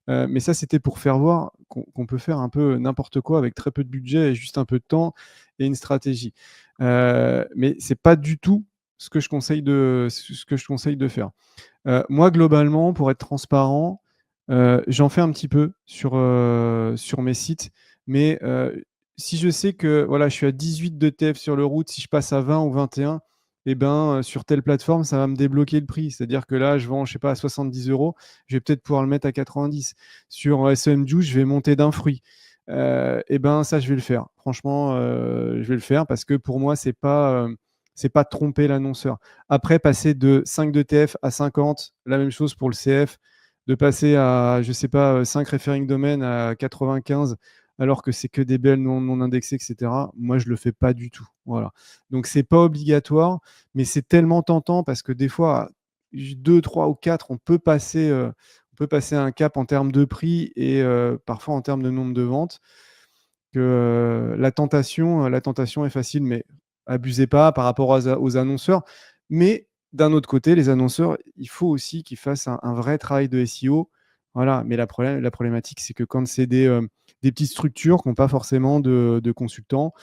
Mais ça, c'était pour faire voir qu'on peut faire un peu n'importe quoi avec très peu de budget et juste un peu de temps et une stratégie. Mais ce n'est pas du tout ce que je conseille de faire. Moi, globalement, pour être transparent, j'en fais un petit peu sur mes sites, mais si je sais que voilà, je suis à 18 de TF sur le route, si je passe à 20 ou 21, eh ben, sur telle plateforme, ça va me débloquer le prix. C'est-à-dire que là, je vends, je sais pas, à 70 euros, je vais peut-être pouvoir le mettre à 90. Sur SEM Juice, je vais monter d'un fruit. Eh ben, ça, je vais le faire. Franchement, je vais le faire parce que pour moi, c'est pas tromper l'annonceur. Après, passer de 5 de TF à 50, la même chose pour le CF, de passer à, je sais pas, 5 referring domaines à 95, alors que c'est que des belles non indexées, etc. Moi, je le fais pas du tout. Voilà. Donc, c'est pas obligatoire, mais c'est tellement tentant parce que des fois, 2, 3 ou 4, on peut passer un cap en termes de prix et parfois en termes de nombre de ventes que la tentation est facile, mais abusez pas par rapport aux annonceurs. Mais d'un autre côté, les annonceurs, il faut aussi qu'ils fassent un vrai travail de SEO. Voilà. Mais la problématique, c'est que quand c'est des petites structures qui n'ont pas forcément de consultants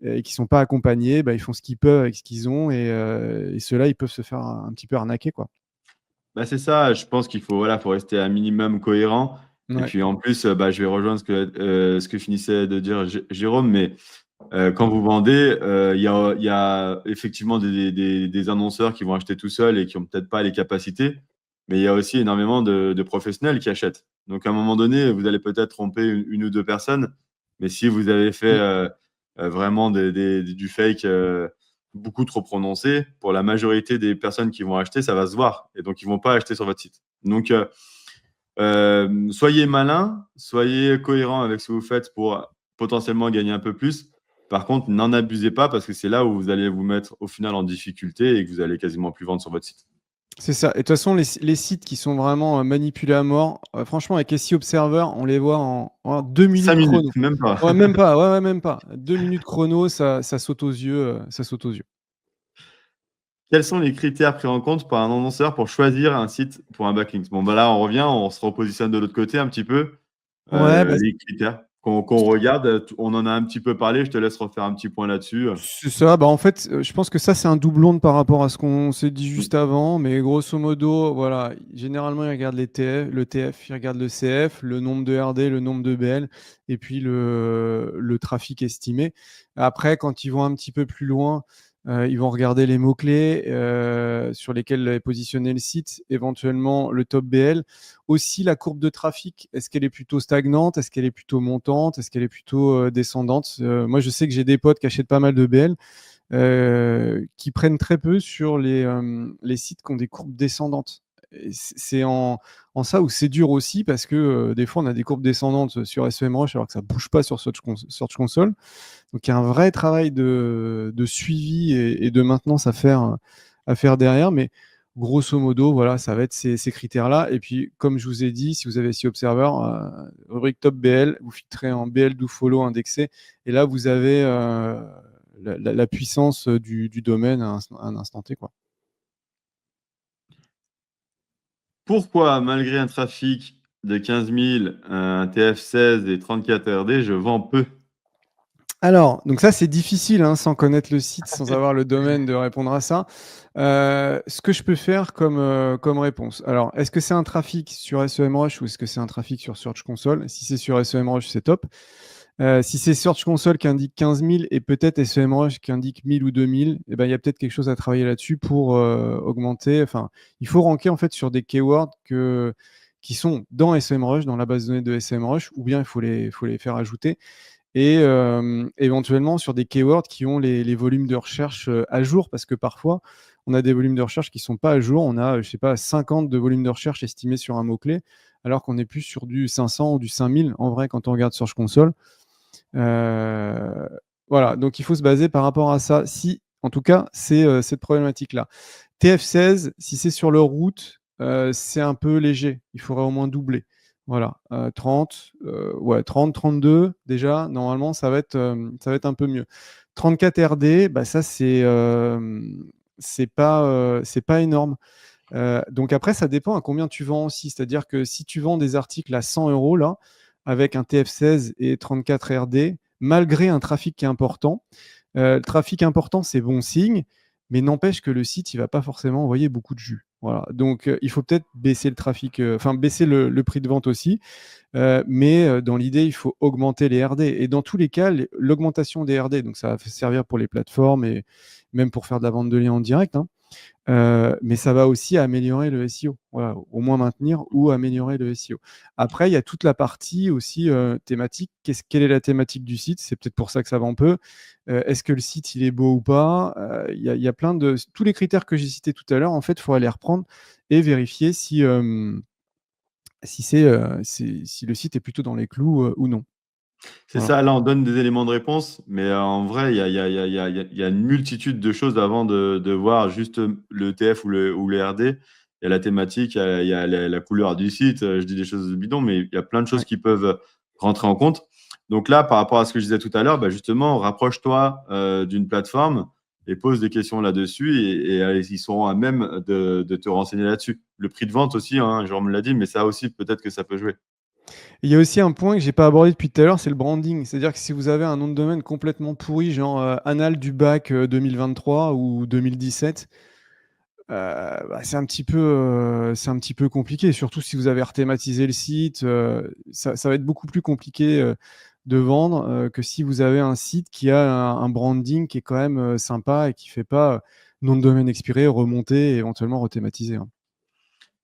et qui ne sont pas accompagnés, ils font ce qu'ils peuvent avec ce qu'ils ont et ceux-là, ils peuvent se faire un petit peu arnaquer, quoi. Bah, c'est ça, je pense qu'il faut, voilà, faut rester un minimum cohérent. Et Ouais. puis en plus, je vais rejoindre ce que finissait de dire Jérôme, mais quand vous vendez, il y a effectivement des annonceurs qui vont acheter tout seuls et qui n'ont peut-être pas les capacités, mais il y a aussi énormément de professionnels qui achètent. Donc à un moment donné, vous allez peut-être tromper une ou deux personnes, mais si vous avez fait Mm. vraiment du fake beaucoup trop prononcé, pour la majorité des personnes qui vont acheter, ça va se voir. Et donc, ils ne vont pas acheter sur votre site. Donc, soyez malin, soyez cohérent avec ce que vous faites pour potentiellement gagner un peu plus. Par contre, n'en abusez pas parce que c'est là où vous allez vous mettre au final en difficulté et que vous allez quasiment plus vendre sur votre site. C'est ça. Et de toute façon, les sites qui sont vraiment manipulés à mort, franchement, avec SEO Observer, on les voit en 2 minutes 5 minutes, chrono. même pas. Ouais, même pas. Ouais, même pas. 2 minutes chrono, ça saute aux yeux. Ça saute aux yeux. Quels sont les critères pris en compte par un annonceur pour choisir un site pour un backlink? Bon, bah là, on revient, on se repositionne de l'autre côté un petit peu. Ouais, Les critères qu'on regarde, on en a un petit peu parlé, je te laisse refaire un petit point là-dessus. c'est ça. En fait, je pense que ça, c'est un doublon par rapport à ce qu'on s'est dit Mm. juste avant. Mais grosso modo, voilà, généralement, ils regardent le TF, ils regardent le CF, le nombre de RD, le nombre de BL, et puis le trafic estimé. Après, quand ils vont un petit peu plus loin, ils vont regarder les mots-clés sur lesquels est positionné le site, éventuellement le top BL. Aussi, la courbe de trafic, est-ce qu'elle est plutôt stagnante? Est-ce qu'elle est plutôt montante? Est-ce qu'elle est plutôt descendante? Moi, je sais que j'ai des potes qui achètent pas mal de BL qui prennent très peu sur les sites qui ont des courbes descendantes. Et c'est en ça où c'est dur aussi parce que des fois, on a des courbes descendantes sur SEMrush alors que ça ne bouge pas sur Search Console. Donc, il y a un vrai travail de suivi et de maintenance à faire derrière. Mais grosso modo, voilà, ça va être ces critères-là. Et puis, comme je vous ai dit, si vous avez SEO Observer, rubrique top BL, vous filtrez en BL do follow indexé. Et là, vous avez la puissance du domaine à un instant T, quoi. Pourquoi, malgré un trafic de 15 000, un TF16 et 34 RD, je vends peu? Alors, donc ça, c'est difficile, hein, sans connaître le site, sans avoir le domaine, de répondre à ça. Ce que je peux faire comme réponse. Alors, est-ce que c'est un trafic sur SEMrush ou est-ce que c'est un trafic sur Search Console? Si c'est sur SEMrush, c'est top. Si c'est Search Console qui indique 15 000 et peut-être SEMrush qui indique 1000 ou 2000, eh ben, il y a peut-être quelque chose à travailler là-dessus pour augmenter. Enfin, il faut ranker en fait sur des keywords qui sont dans SEMrush, dans la base de données de SEMrush, ou bien il faut les faire ajouter. et éventuellement sur des keywords qui ont les volumes de recherche à jour, parce que parfois, on a des volumes de recherche qui ne sont pas à jour. On a, je sais pas, 50 de volumes de recherche estimés sur un mot-clé, alors qu'on est plus sur du 500 ou du 5000 en vrai quand on regarde Search Console. Voilà, donc il faut se baser par rapport à ça. Si, en tout cas, c'est cette problématique-là. TF16, si c'est sur leur route, c'est un peu léger. Il faudrait au moins doubler. Voilà, 30, ouais, 30, 32, déjà, normalement, ça va être un peu mieux. 34 RD, bah, ça, c'est pas énorme. Donc après, ça dépend à combien tu vends aussi. C'est-à-dire que si tu vends des articles à 100 euros, là, avec un TF16 et 34 RD, malgré un trafic qui est important, le trafic important, c'est bon signe, mais n'empêche que le site, il va pas forcément envoyer beaucoup de jus. Voilà. Donc, il faut peut-être baisser le trafic, enfin baisser le prix de vente aussi, mais dans l'idée, il faut augmenter les RD. Et dans tous les cas, l'augmentation des RD, donc ça va servir pour les plateformes et même pour faire de la vente de liens en direct, hein, mais ça va aussi améliorer le SEO. Voilà, au moins maintenir ou améliorer le SEO. Après, il y a toute la partie aussi thématique. Quelle est la thématique du site? C'est peut-être pour ça que ça vend peu. Est-ce que le site il est beau ou pas? Il y a plein de tous les critères que j'ai cités tout à l'heure. En fait, il faut aller reprendre et vérifier si le site est plutôt dans les clous ou non. C'est Voilà. ça, là, on donne des éléments de réponse, mais en vrai, il y a une multitude de choses avant de voir juste le TF ou le RD. Il y a la thématique, il y a la couleur du site, je dis des choses bidons, mais il y a plein de choses Ouais. qui peuvent rentrer en compte. Donc là, par rapport à ce que je disais tout à l'heure, bah, justement, rapproche-toi d'une plateforme et pose des questions là-dessus et ils seront à même de te renseigner là-dessus. Le prix de vente aussi, hein, Jérôme l'a dit, mais ça aussi, peut-être que ça peut jouer. Il y a aussi un point que j'ai pas abordé depuis tout à l'heure, c'est le branding. C'est-à-dire que si vous avez un nom de domaine complètement pourri, genre Annales du bac 2023 ou 2017, bah, c'est un petit peu compliqué. Surtout si vous avez rethématisé le site, ça va être beaucoup plus compliqué de vendre que si vous avez un site qui a un branding qui est quand même sympa et qui fait pas nom de domaine expiré, remonté et éventuellement rethématisé, hein.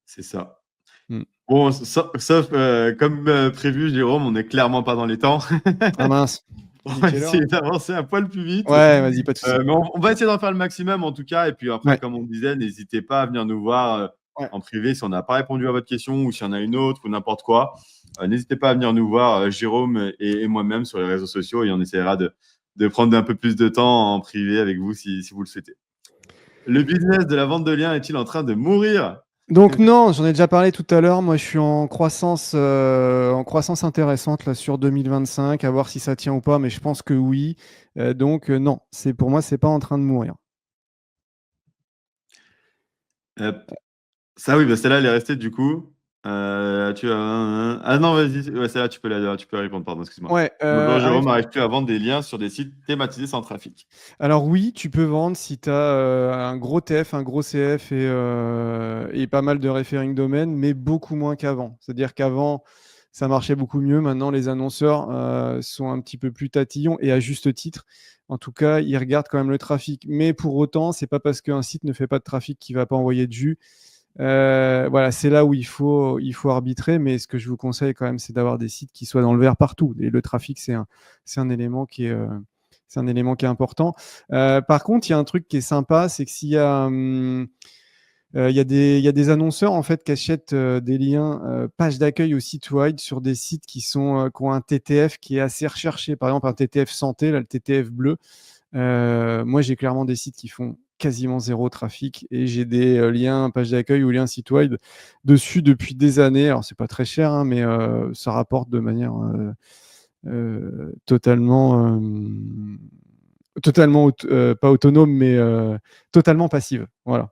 C'est ça. Mm. Bon, sauf comme prévu, Jérôme, on n'est clairement pas dans les temps. Ah mince, On il est va quelle heure essayer là? d'avancer un poil plus vite. Ouais, vas-y, pas de souci. Mais on va essayer d'en faire le maximum en tout cas. Et puis après, Ouais, comme on disait, n'hésitez pas à venir nous voir ouais. en privé si on n'a pas répondu à votre question ou s'il y en a une autre ou n'importe quoi. N'hésitez pas à venir nous voir, Jérôme et moi-même, sur les réseaux sociaux et on essaiera de prendre un peu plus de temps en privé avec vous si vous le souhaitez. Le business de la vente de liens est-il en train de mourir? Donc non, j'en ai déjà parlé tout à l'heure. Moi, je suis en croissance intéressante là sur 2025, à voir si ça tient ou pas, mais je pense que oui. Donc non, c'est pour moi, c'est pas en train de mourir. Euh, Ça, oui, bah, celle-là, elle est restée du coup. Ah non, vas-y, ouais, celle-là, tu peux répondre, pardon, excuse-moi. Ouais. Bonjour, Jérôme, arrives-tu à vendre des liens sur des sites thématisés sans trafic? Alors oui, tu peux vendre si tu as un gros TF, un gros CF et pas mal de referring domaine, mais beaucoup moins qu'avant. C'est-à-dire qu'avant, ça marchait beaucoup mieux. Maintenant, les annonceurs sont un petit peu plus tatillons et à juste titre. En tout cas, ils regardent quand même le trafic. Mais pour autant, c'est pas parce qu'un site ne fait pas de trafic qu'il va pas envoyer de jus. Voilà, c'est là où il faut arbitrer. Mais ce que je vous conseille quand même, c'est d'avoir des sites qui soient dans le vert partout. Et le trafic, c'est un élément qui est, c'est un élément qui est important. Par contre, il y a un truc qui est sympa, c'est que s'il y a, il y a des annonceurs en fait qui achètent des liens page d'accueil au site wide sur des sites qui ont un TTF qui est assez recherché. Par exemple, un TTF santé, là, le TTF bleu. Moi, j'ai clairement des sites qui font quasiment zéro trafic et j'ai des liens page d'accueil ou liens site wide dessus depuis des années. Alors, c'est pas très cher, hein, mais ça rapporte de manière totalement pas autonome, mais totalement passive. Voilà.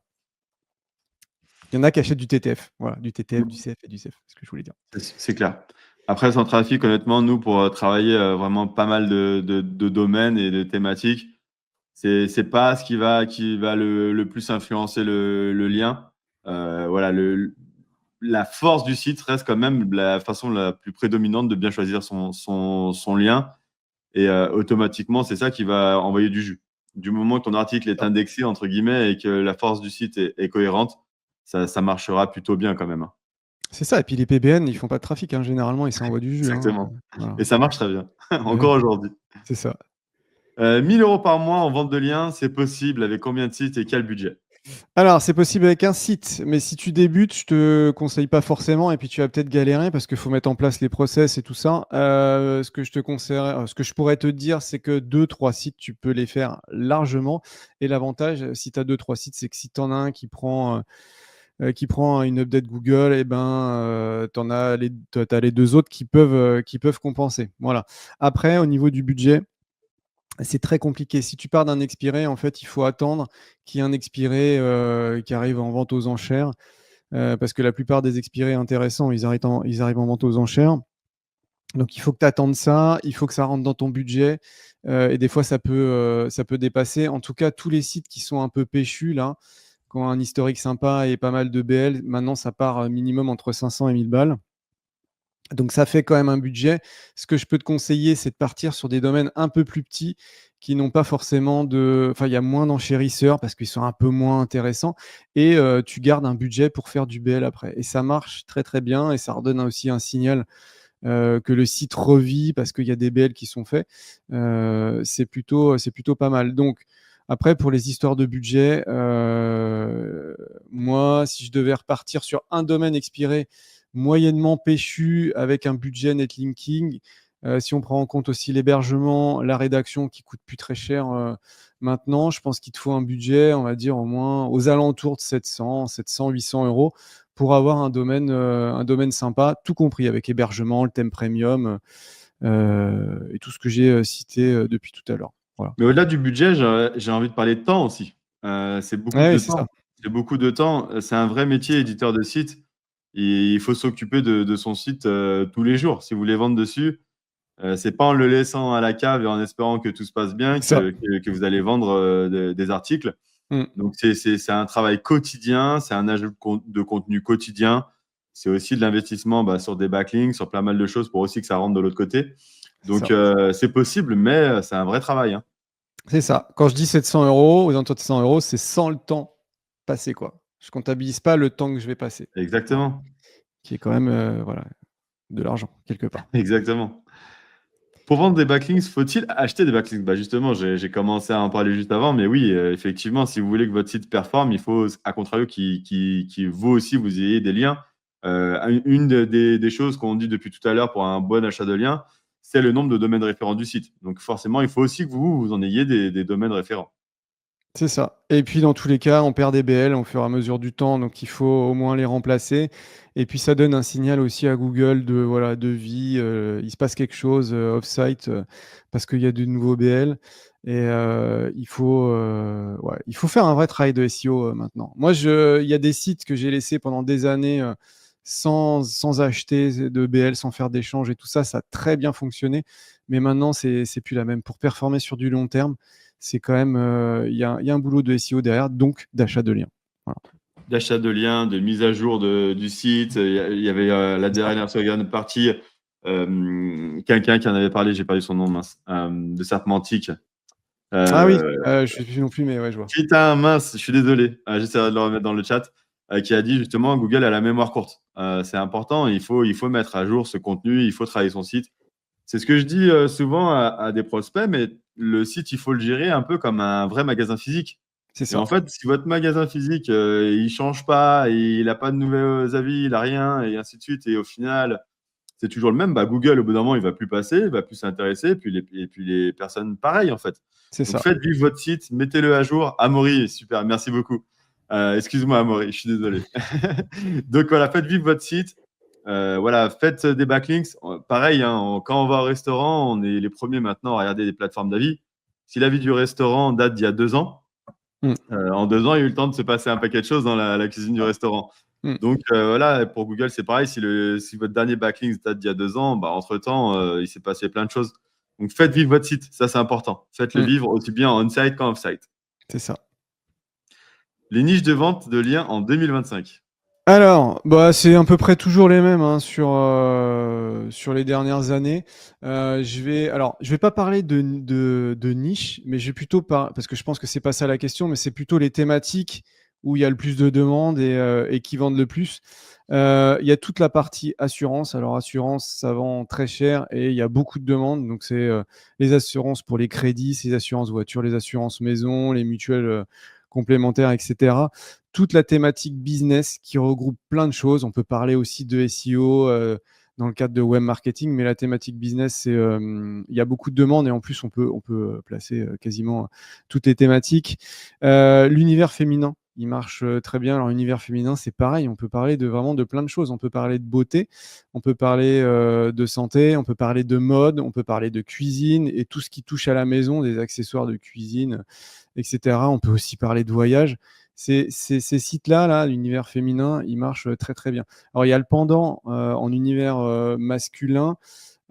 Il y en a qui achètent du TTF. Voilà, du TTF, du CF et du CF, c'est ce que je voulais dire. C'est clair. Après, sans trafic, honnêtement, nous, pour travailler vraiment pas mal de domaines et de thématiques, c'est pas ce qui va le plus influencer le lien. Voilà, la force du site reste quand même la façon la plus prédominante de bien choisir son lien. Et automatiquement, c'est ça qui va envoyer du jus. Du moment que ton article est indexé, entre guillemets, et que la force du site est cohérente, ça marchera plutôt bien quand même, hein. C'est ça. Et puis les PBN, ils font pas de trafic, hein. Généralement, ils s'envoient du jus, hein. Exactement. Voilà. Et ça marche très bien, Ouais, encore aujourd'hui. c'est ça. 1 000 € par mois en vente de liens, c'est possible avec combien de sites et quel budget? Alors, c'est possible avec un site, mais si tu débutes, je te conseille pas forcément et puis tu vas peut-être galérer parce qu'il faut mettre en place les process et tout ça. Ce que je te conseillerais, ce que je pourrais te dire, c'est que 2-3 sites, tu peux les faire largement et l'avantage, si tu as 2-3 sites, c'est que si tu en as un qui prend une update Google et ben, tu as les 2 autres qui peuvent compenser. Voilà. Après, au niveau du budget, c'est très compliqué. Si tu pars d'un expiré, en fait, il faut attendre qu'il y ait un expiré qui arrive en vente aux enchères, parce que la plupart des expirés intéressants, ils arrivent en vente aux enchères. Donc, il faut que tu attendes ça, il faut que ça rentre dans ton budget, et des fois, ça peut dépasser. En tout cas, tous les sites qui sont un peu péchus, là, qui ont un historique sympa et pas mal de BL, maintenant, ça part minimum entre 500 et 1000 balles. Donc ça fait quand même un budget. Ce que je peux te conseiller, c'est de partir sur des domaines un peu plus petits qui n'ont pas forcément de... Enfin, il y a moins d'enchérisseurs parce qu'ils sont un peu moins intéressants et tu gardes un budget pour faire du BL après. Et ça marche très très bien et ça redonne aussi un signal que le site revit parce qu'il y a des BL qui sont faits. C'est plutôt pas mal. Donc après, pour les histoires de budget, moi, si je devais repartir sur un domaine expiré moyennement péchu avec un budget netlinking, si on prend en compte aussi l'hébergement, la rédaction qui coûte plus très cher maintenant, je pense qu'il te faut un budget, on va dire au moins aux alentours de 700, 800 euros pour avoir un domaine sympa, tout compris avec hébergement, le thème premium et tout ce que j'ai cité depuis tout à l'heure. Voilà. Mais au-delà du budget, j'ai envie de parler de temps aussi. C'est beaucoup Ouais, de c'est ça. temps. C'est beaucoup de temps. C'est un vrai métier, éditeur de site. Et il faut s'occuper de son site tous les jours. Si vous voulez vendre dessus, c'est pas en le laissant à la cave et en espérant que tout se passe bien C'est ça. que vous allez vendre des articles. Mm. Donc, c'est un travail quotidien, c'est un ajout de contenu quotidien. C'est aussi de l'investissement sur des backlinks, sur pas mal de choses pour aussi que ça rentre de l'autre côté. C'est Donc, ça. c'est possible, mais c'est un vrai travail, hein. C'est ça. Quand je dis 700 euros, aux alentours de 700 euros, c'est sans le temps passé, quoi. Je comptabilise pas le temps que je vais passer. Voilà. Exactement. Qui est quand même voilà, de l'argent, quelque part. Exactement. Pour vendre des backlinks, faut-il acheter des backlinks? Justement, j'ai commencé à en parler juste avant, mais oui, effectivement, si vous voulez que votre site performe, il faut, à contrario, qu'il vous aussi, vous ayez des liens. Une des choses qu'on dit depuis tout à l'heure pour un bon achat de liens, c'est le nombre de domaines référents du site. Donc forcément, il faut aussi que vous en ayez des domaines référents. C'est ça. Et puis dans tous les cas, on perd des BL au fur et à mesure du temps, donc il faut au moins les remplacer. Et puis ça donne un signal aussi à Google de voilà de vie, il se passe quelque chose off-site parce qu'il y a de nouveaux BL. Et il faut faire un vrai travail de SEO maintenant. Moi, il y a des sites que j'ai laissés pendant des années sans acheter de BL, sans faire d'échange et tout ça, ça a très bien fonctionné. Mais maintenant, c'est plus la même. Pour performer sur du long terme, c'est quand même, il y a un boulot de SEO derrière, donc d'achat de liens. Voilà. D'achat de liens, de mise à jour du site. Il y avait la dernière partie, quelqu'un qui en avait parlé, j'ai perdu son nom, mince, de Serpentique. Ah oui, Euh, je ne sais plus non plus, mais ouais, je vois. Putain, mince, je suis désolé. J'essaierai de le remettre dans le chat. Qui a dit justement Google a la mémoire courte. C'est important, il faut mettre à jour ce contenu, il faut travailler son site. C'est ce que je dis souvent à des prospects, mais le site, il faut le gérer un peu comme un vrai magasin physique. C'est Et ça. en fait, si votre magasin physique, il change pas, il n'a pas de nouveaux avis, il n'a rien, et ainsi de suite, et au final, c'est toujours le même, Google, au bout d'un moment, il va plus passer, il va plus s'intéresser, et puis les personnes, pareil, en fait. C'est Donc, ça. faites vivre votre site, mettez-le à jour. Amaury, super, merci beaucoup. Excuse-moi, Amaury, je suis désolé. Donc, voilà, faites vivre votre site. Voilà, faites des backlinks. Pareil, hein, quand on va au restaurant, on est les premiers maintenant à regarder des plateformes d'avis. Si l'avis du restaurant date d'il y a 2 ans, Mm. en 2 ans, il y a eu le temps de se passer un paquet de choses dans la cuisine du restaurant. Mm. Donc voilà, pour Google, c'est pareil. Si votre dernier backlink date d'il y a 2 ans, entre-temps, il s'est passé plein de choses. Donc faites vivre votre site, ça c'est important. Faites-le Mm. vivre aussi bien on-site qu'en off-site. C'est ça. Les niches de vente de liens en 2025. Alors, c'est à peu près toujours les mêmes hein, sur les dernières années. Je vais pas parler de niche, mais je vais plutôt parce que je pense que c'est pas ça la question, mais c'est plutôt les thématiques où il y a le plus de demandes et qui vendent le plus. Il y a toute la partie assurance. Alors, assurance, ça vend très cher et il y a beaucoup de demandes. Donc, c'est les assurances pour les crédits, c'est les assurances voitures, les assurances maison, les mutuelles complémentaires, etc. Toute la thématique business qui regroupe plein de choses. On peut parler aussi de SEO dans le cadre de web marketing, mais la thématique business, il y a beaucoup de demandes et en plus, on peut placer quasiment toutes les thématiques. L'univers féminin, il marche très bien. Alors, l'univers féminin, c'est pareil. On peut parler vraiment de plein de choses. On peut parler de beauté, on peut parler de santé, on peut parler de mode, on peut parler de cuisine et tout ce qui touche à la maison, des accessoires de cuisine, etc. On peut aussi parler de voyage. Ces sites-là, là, l'univers féminin, ils marchent très très bien. Alors, il y a le pendant en univers masculin,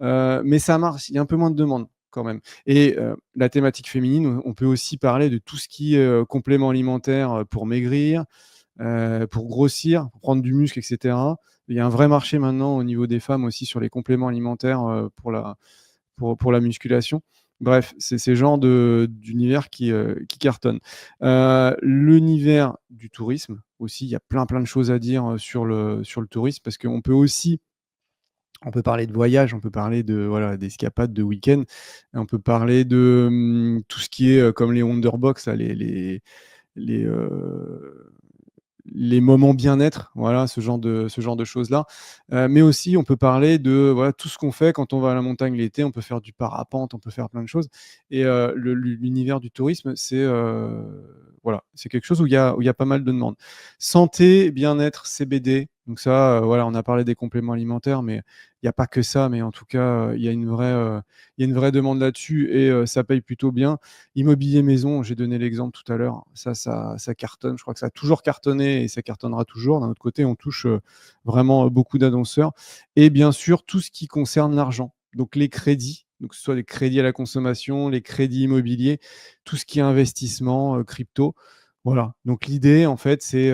mais ça marche. Il y a un peu moins de demandes quand même. Et la thématique féminine, on peut aussi parler de tout ce qui est complément alimentaire pour maigrir, pour grossir, pour prendre du muscle, etc. Il y a un vrai marché maintenant au niveau des femmes aussi sur les compléments alimentaires pour la musculation. Bref, c'est ces genres d'univers qui cartonnent. L'univers du tourisme aussi, il y a plein de choses à dire sur le tourisme parce qu'on peut aussi on peut parler de voyage, on peut parler de voilà, d'escapades, de week-end, on peut parler de tout ce qui est comme les Wonderbox, là, les, les moments bien-être, voilà, ce genre de choses-là. Mais aussi, on peut parler de voilà, tout ce qu'on fait quand on va à la montagne l'été. On peut faire du parapente, on peut faire plein de choses. Et l'univers du tourisme, voilà, c'est quelque chose où il y a pas mal de demandes. Santé, bien-être, CBD. Donc ça, voilà, on a parlé des compléments alimentaires, mais il n'y a pas que ça. Mais en tout cas, il y a une vraie demande là-dessus et ça paye plutôt bien. Immobilier maison, j'ai donné l'exemple tout à l'heure, ça cartonne. Je crois que ça a toujours cartonné et ça cartonnera toujours. D'un autre côté, on touche vraiment beaucoup d'annonceurs. Et bien sûr, tout ce qui concerne l'argent. Donc les crédits, donc que ce soit les crédits à la consommation, les crédits immobiliers, tout ce qui est investissement, crypto. Voilà. Donc l'idée, en fait, c'est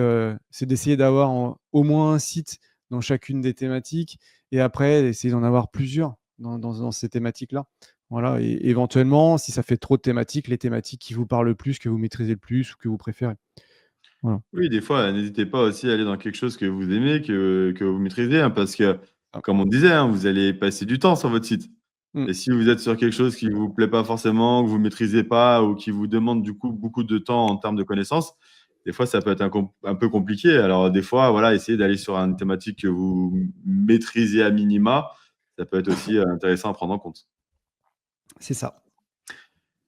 d'essayer d'avoir au moins un site dans chacune des thématiques et après, essayer d'en avoir plusieurs dans ces thématiques-là. Voilà, et éventuellement, si ça fait trop de thématiques, les thématiques qui vous parlent le plus, que vous maîtrisez le plus ou que vous préférez. Voilà. Oui, des fois, n'hésitez pas aussi à aller dans quelque chose que vous aimez, que vous maîtrisez, hein, parce que, Ah. comme on disait, hein, vous allez passer du temps sur votre site. Mm. Et si vous êtes sur quelque chose qui ne vous plaît pas forcément, que vous ne maîtrisez pas ou qui vous demande du coup beaucoup de temps en termes de connaissances, des fois, ça peut être un peu compliqué. Alors, des fois, voilà, essayez d'aller sur une thématique que vous maîtrisez à minima. Ça peut être aussi intéressant à prendre en compte. C'est ça.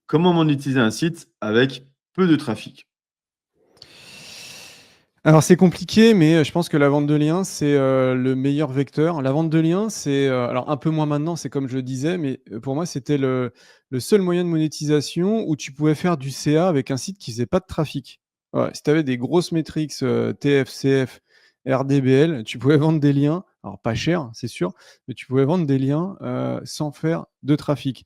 Comment monétiser un site avec peu de trafic? Alors c'est compliqué, mais je pense que la vente de liens, c'est le meilleur vecteur. La vente de liens, c'est alors un peu moins maintenant, c'est comme je le disais, mais pour moi, c'était le seul moyen de monétisation où tu pouvais faire du CA avec un site qui faisait pas de trafic. Ouais, si tu avais des grosses métriques TFCF, RDBL, tu pouvais vendre des liens, alors pas cher, c'est sûr, mais tu pouvais vendre des liens sans faire de trafic.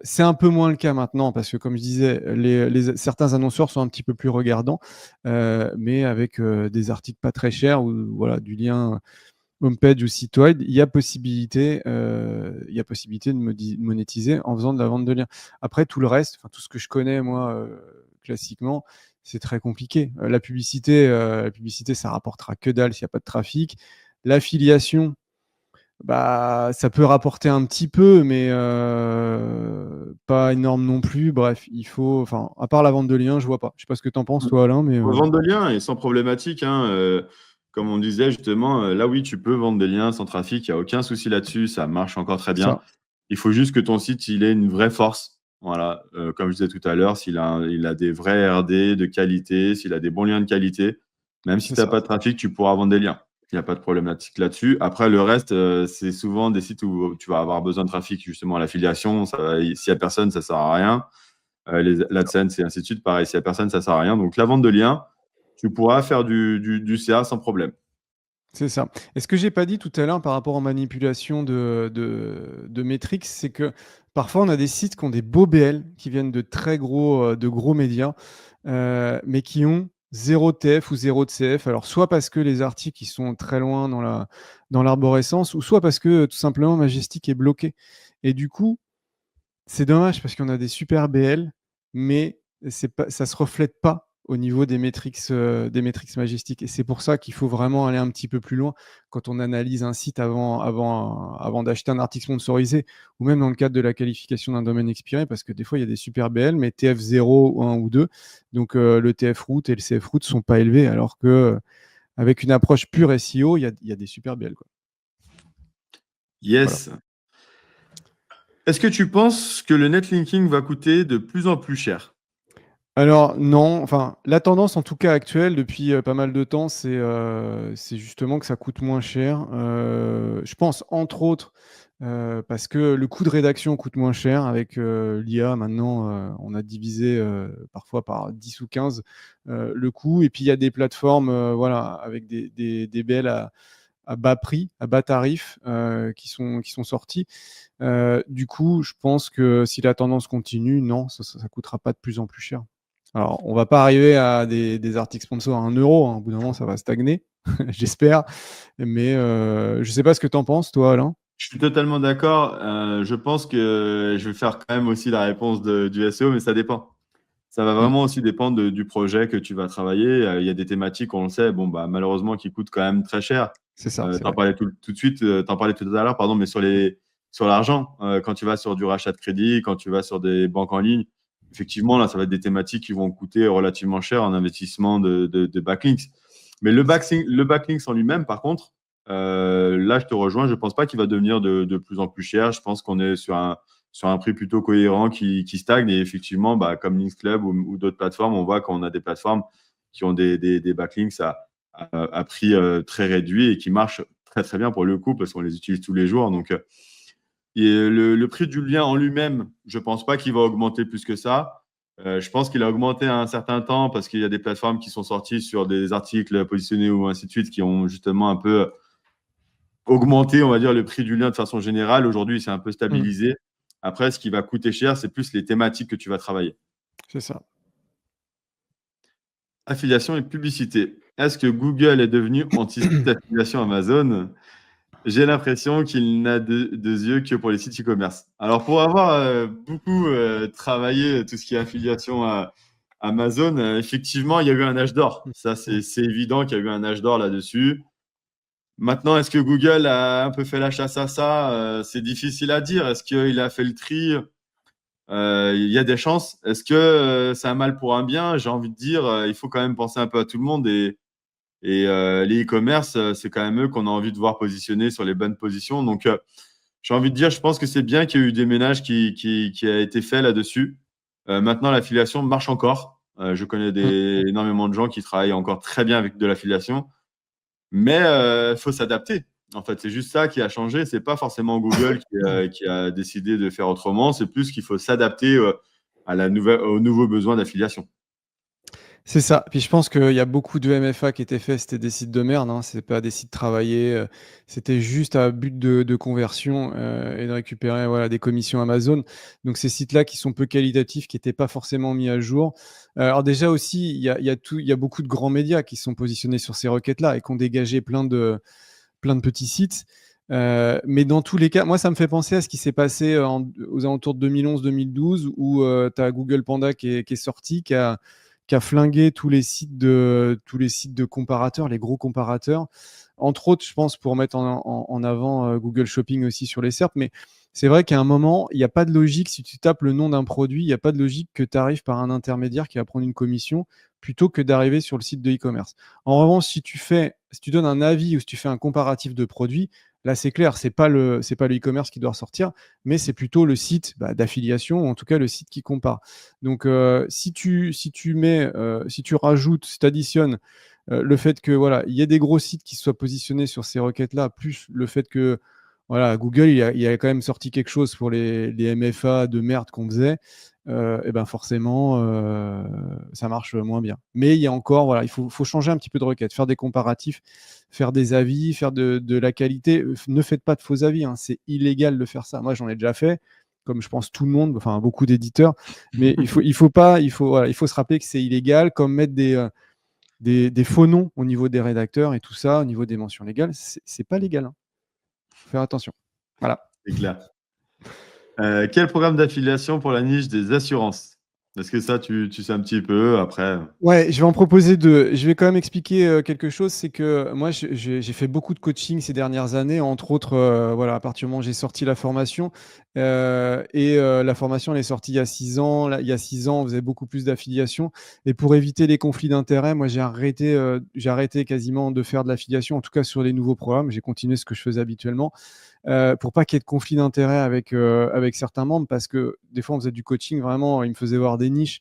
C'est un peu moins le cas maintenant parce que, comme je disais, certains annonceurs sont un petit peu plus regardants, mais avec des articles pas très chers ou voilà, du lien homepage ou site web, il y a possibilité de monétiser en faisant de la vente de liens. Après, tout le reste, enfin tout ce que je connais moi classiquement, c'est très compliqué. La publicité, ça rapportera que dalle s'il n'y a pas de trafic. L'affiliation, bah, ça peut rapporter un petit peu, mais pas énorme non plus. Bref, enfin, à part la vente de liens, je vois pas. Je sais pas ce que tu en penses, toi, Alain, mais Vente de liens est sans problématique, hein, comme on disait justement, là oui, tu peux vendre des liens sans trafic, il n'y a aucun souci là-dessus, ça marche encore très bien. ça, Il faut juste que ton site il ait une vraie force. Voilà, comme je disais tout à l'heure, il a des vrais RD de qualité, s'il a des bons liens de qualité, même si c'est tu n'as ça. pas de trafic, tu pourras vendre des liens. Il n'y a pas de problématique là-dessus. Après, le reste, c'est souvent des sites où tu vas avoir besoin de trafic, justement, l'affiliation, s'il n'y a personne, ça ne sert à rien. L'AdSense et ainsi de suite, pareil, s'il n'y a personne, ça ne sert à rien. Donc, la vente de liens, tu pourras faire du CA sans problème. C'est ça. Et ce que j'ai pas dit tout à l'heure par rapport aux manipulations de métriques, c'est que parfois on a des sites qui ont des beaux BL, qui viennent de gros médias, mais qui ont 0 TF ou 0 de CF. Alors soit parce que les articles ils sont très loin dans l'arborescence, ou soit parce que tout simplement Majestic est bloqué. Et du coup, c'est dommage parce qu'on a des super BL, mais ça se reflète pas au niveau des métriques Majestic. Et c'est pour ça qu'il faut vraiment aller un petit peu plus loin quand on analyse un site avant d'acheter un article sponsorisé, ou même dans le cadre de la qualification d'un domaine expiré, parce que des fois, il y a des super BL, mais TF0, 1 ou 2. Donc, le TF route et le CF route ne sont pas élevés, alors que avec une approche pure SEO, il y a des super BL, quoi. Voilà. Yes. Est-ce que tu penses que le netlinking va coûter de plus en plus cher? Alors non, enfin la tendance en tout cas actuelle depuis pas mal de temps, c'est justement que ça coûte moins cher. Je pense entre autres parce que le coût de rédaction coûte moins cher avec l'IA maintenant, on a divisé parfois par 10 ou 15 le coût. Et puis il y a des plateformes voilà, avec des BL à bas prix, à bas tarif qui sont sortis. Du coup, je pense que si la tendance continue, non, ça coûtera pas de plus en plus cher. Alors, on va pas arriver à des articles sponsors à 1 euro, hein. Au bout d'un moment, ça va stagner, j'espère. Mais je sais pas ce que tu en penses, toi, Alain. Je suis totalement d'accord. Je pense que je vais faire quand même aussi la réponse du SEO, mais ça dépend. Ça va Mm. vraiment aussi dépendre du projet que tu vas travailler. Il y a des thématiques, on le sait, bon, bah, malheureusement, qui coûtent quand même très cher. C'est ça, c'est T'en vrai. parlais tout de suite, t'en parlais tout à l'heure, pardon, mais sur l'argent, quand tu vas sur du rachat de crédit, quand tu vas sur des banques en ligne, effectivement, là, ça va être des thématiques qui vont coûter relativement cher en investissement de backlinks. Mais le backlinks en lui-même, par contre, là, je te rejoins, je ne pense pas qu'il va devenir de plus en plus cher. Je pense qu'on est sur un prix plutôt cohérent qui stagne. Et effectivement, bah, comme Links Club ou d'autres plateformes, on voit qu'on a des plateformes qui ont des backlinks à prix très réduit et qui marchent très très bien pour le coup parce qu'on les utilise tous les jours. Donc, et le prix du lien en lui-même, je ne pense pas qu'il va augmenter plus que ça. Je pense qu'il a augmenté à un certain temps parce qu'il y a des plateformes qui sont sorties sur des articles positionnés ou ainsi de suite qui ont justement un peu augmenté, on va dire, le prix du lien de façon générale. Aujourd'hui, c'est un peu Mm. stabilisé. Après, ce qui va coûter cher, c'est plus les thématiques que tu vas travailler. C'est ça. Affiliation et publicité. Est-ce que Google est devenu anti-site affiliation Amazon? J'ai l'impression qu'il n'a de yeux que pour les sites e-commerce. Alors, pour avoir beaucoup travaillé tout ce qui est affiliation à Amazon, effectivement, il y a eu un âge d'or. Mm. Ça, Mm. c'est évident qu'il y a eu un âge d'or là-dessus. Maintenant, est-ce que Google a un peu fait la chasse à ça? C'est difficile à dire. Est-ce qu'il a fait le tri? Il y a des chances. Est-ce que c'est un mal pour un bien? J'ai envie de dire, il faut quand même penser un peu à tout le monde et les e-commerce, c'est quand même eux qu'on a envie de voir positionnés sur les bonnes positions. Donc, j'ai envie de dire, je pense que c'est bien qu'il y ait eu des ménages qui a été fait là-dessus. Maintenant, l'affiliation marche encore. Je connais Mm. énormément de gens qui travaillent encore très bien avec de l'affiliation, mais il faut s'adapter. En fait, c'est juste ça qui a changé. C'est pas forcément Google qui a décidé de faire autrement. C'est plus qu'il faut s'adapter aux nouveaux besoins d'affiliation. C'est ça. Puis je pense qu'il y a beaucoup de MFA qui étaient faits, c'était des sites de merde, hein. C'est pas des sites travaillés. C'était juste à but de conversion et de récupérer voilà, des commissions Amazon. Donc ces sites-là qui sont peu qualitatifs, qui n'étaient pas forcément mis à jour. Alors déjà aussi, il y a beaucoup de grands médias qui sont positionnés sur ces requêtes-là et qui ont dégagé plein de petits sites. Mais dans tous les cas, moi, ça me fait penser à ce qui s'est passé aux alentours de 2011-2012, où tu as Google Panda qui est sorti, qui a flingué tous les sites de comparateurs, les gros comparateurs. Entre autres, je pense, pour mettre en avant Google Shopping aussi sur les SERP. Mais c'est vrai qu'à un moment, il n'y a pas de logique. Si tu tapes le nom d'un produit, il n'y a pas de logique que tu arrives par un intermédiaire qui va prendre une commission plutôt que d'arriver sur le site de e-commerce. En revanche, si tu donnes un avis ou si tu fais un comparatif de produits, là c'est clair, c'est pas le e-commerce qui doit ressortir, mais c'est plutôt le site d'affiliation, ou en tout cas le site qui compare. Donc si tu rajoutes, si tu additionnes le fait que voilà, il y ait des gros sites qui soient positionnés sur ces requêtes-là, plus le fait que voilà, Google il a quand même sorti quelque chose pour les MFA de merde qu'on faisait, et ben forcément ça marche moins bien. Mais il y a encore, voilà, faut changer un petit peu de requête, faire des comparatifs, faire des avis, faire de la qualité. Ne faites pas de faux avis, hein, c'est illégal de faire ça. Moi j'en ai déjà fait, comme je pense tout le monde, enfin beaucoup d'éditeurs, mais il faut pas, voilà, il faut se rappeler que c'est illégal, comme mettre des faux noms au niveau des rédacteurs et tout ça, au niveau des mentions légales, c'est pas légal, hein. Faut faire attention. Voilà. C'est clair. Quel programme d'affiliation pour la niche des assurances? Est-ce que ça, tu sais un petit peu après? Ouais, je vais en proposer deux. Je vais quand même expliquer quelque chose, c'est que moi, j'ai fait beaucoup de coaching ces dernières années, entre autres, voilà, à partir du moment où j'ai sorti la formation, la formation, elle est sortie il y a 6 ans. Là, il y a 6 ans, on faisait beaucoup plus d'affiliation. Et pour éviter les conflits d'intérêts, moi, j'ai arrêté quasiment de faire de l'affiliation, en tout cas sur les nouveaux programmes. J'ai continué ce que je faisais habituellement, pour pas qu'il y ait de conflit d'intérêts avec certains membres, parce que des fois, on faisait du coaching, vraiment, ils me faisaient voir des niches.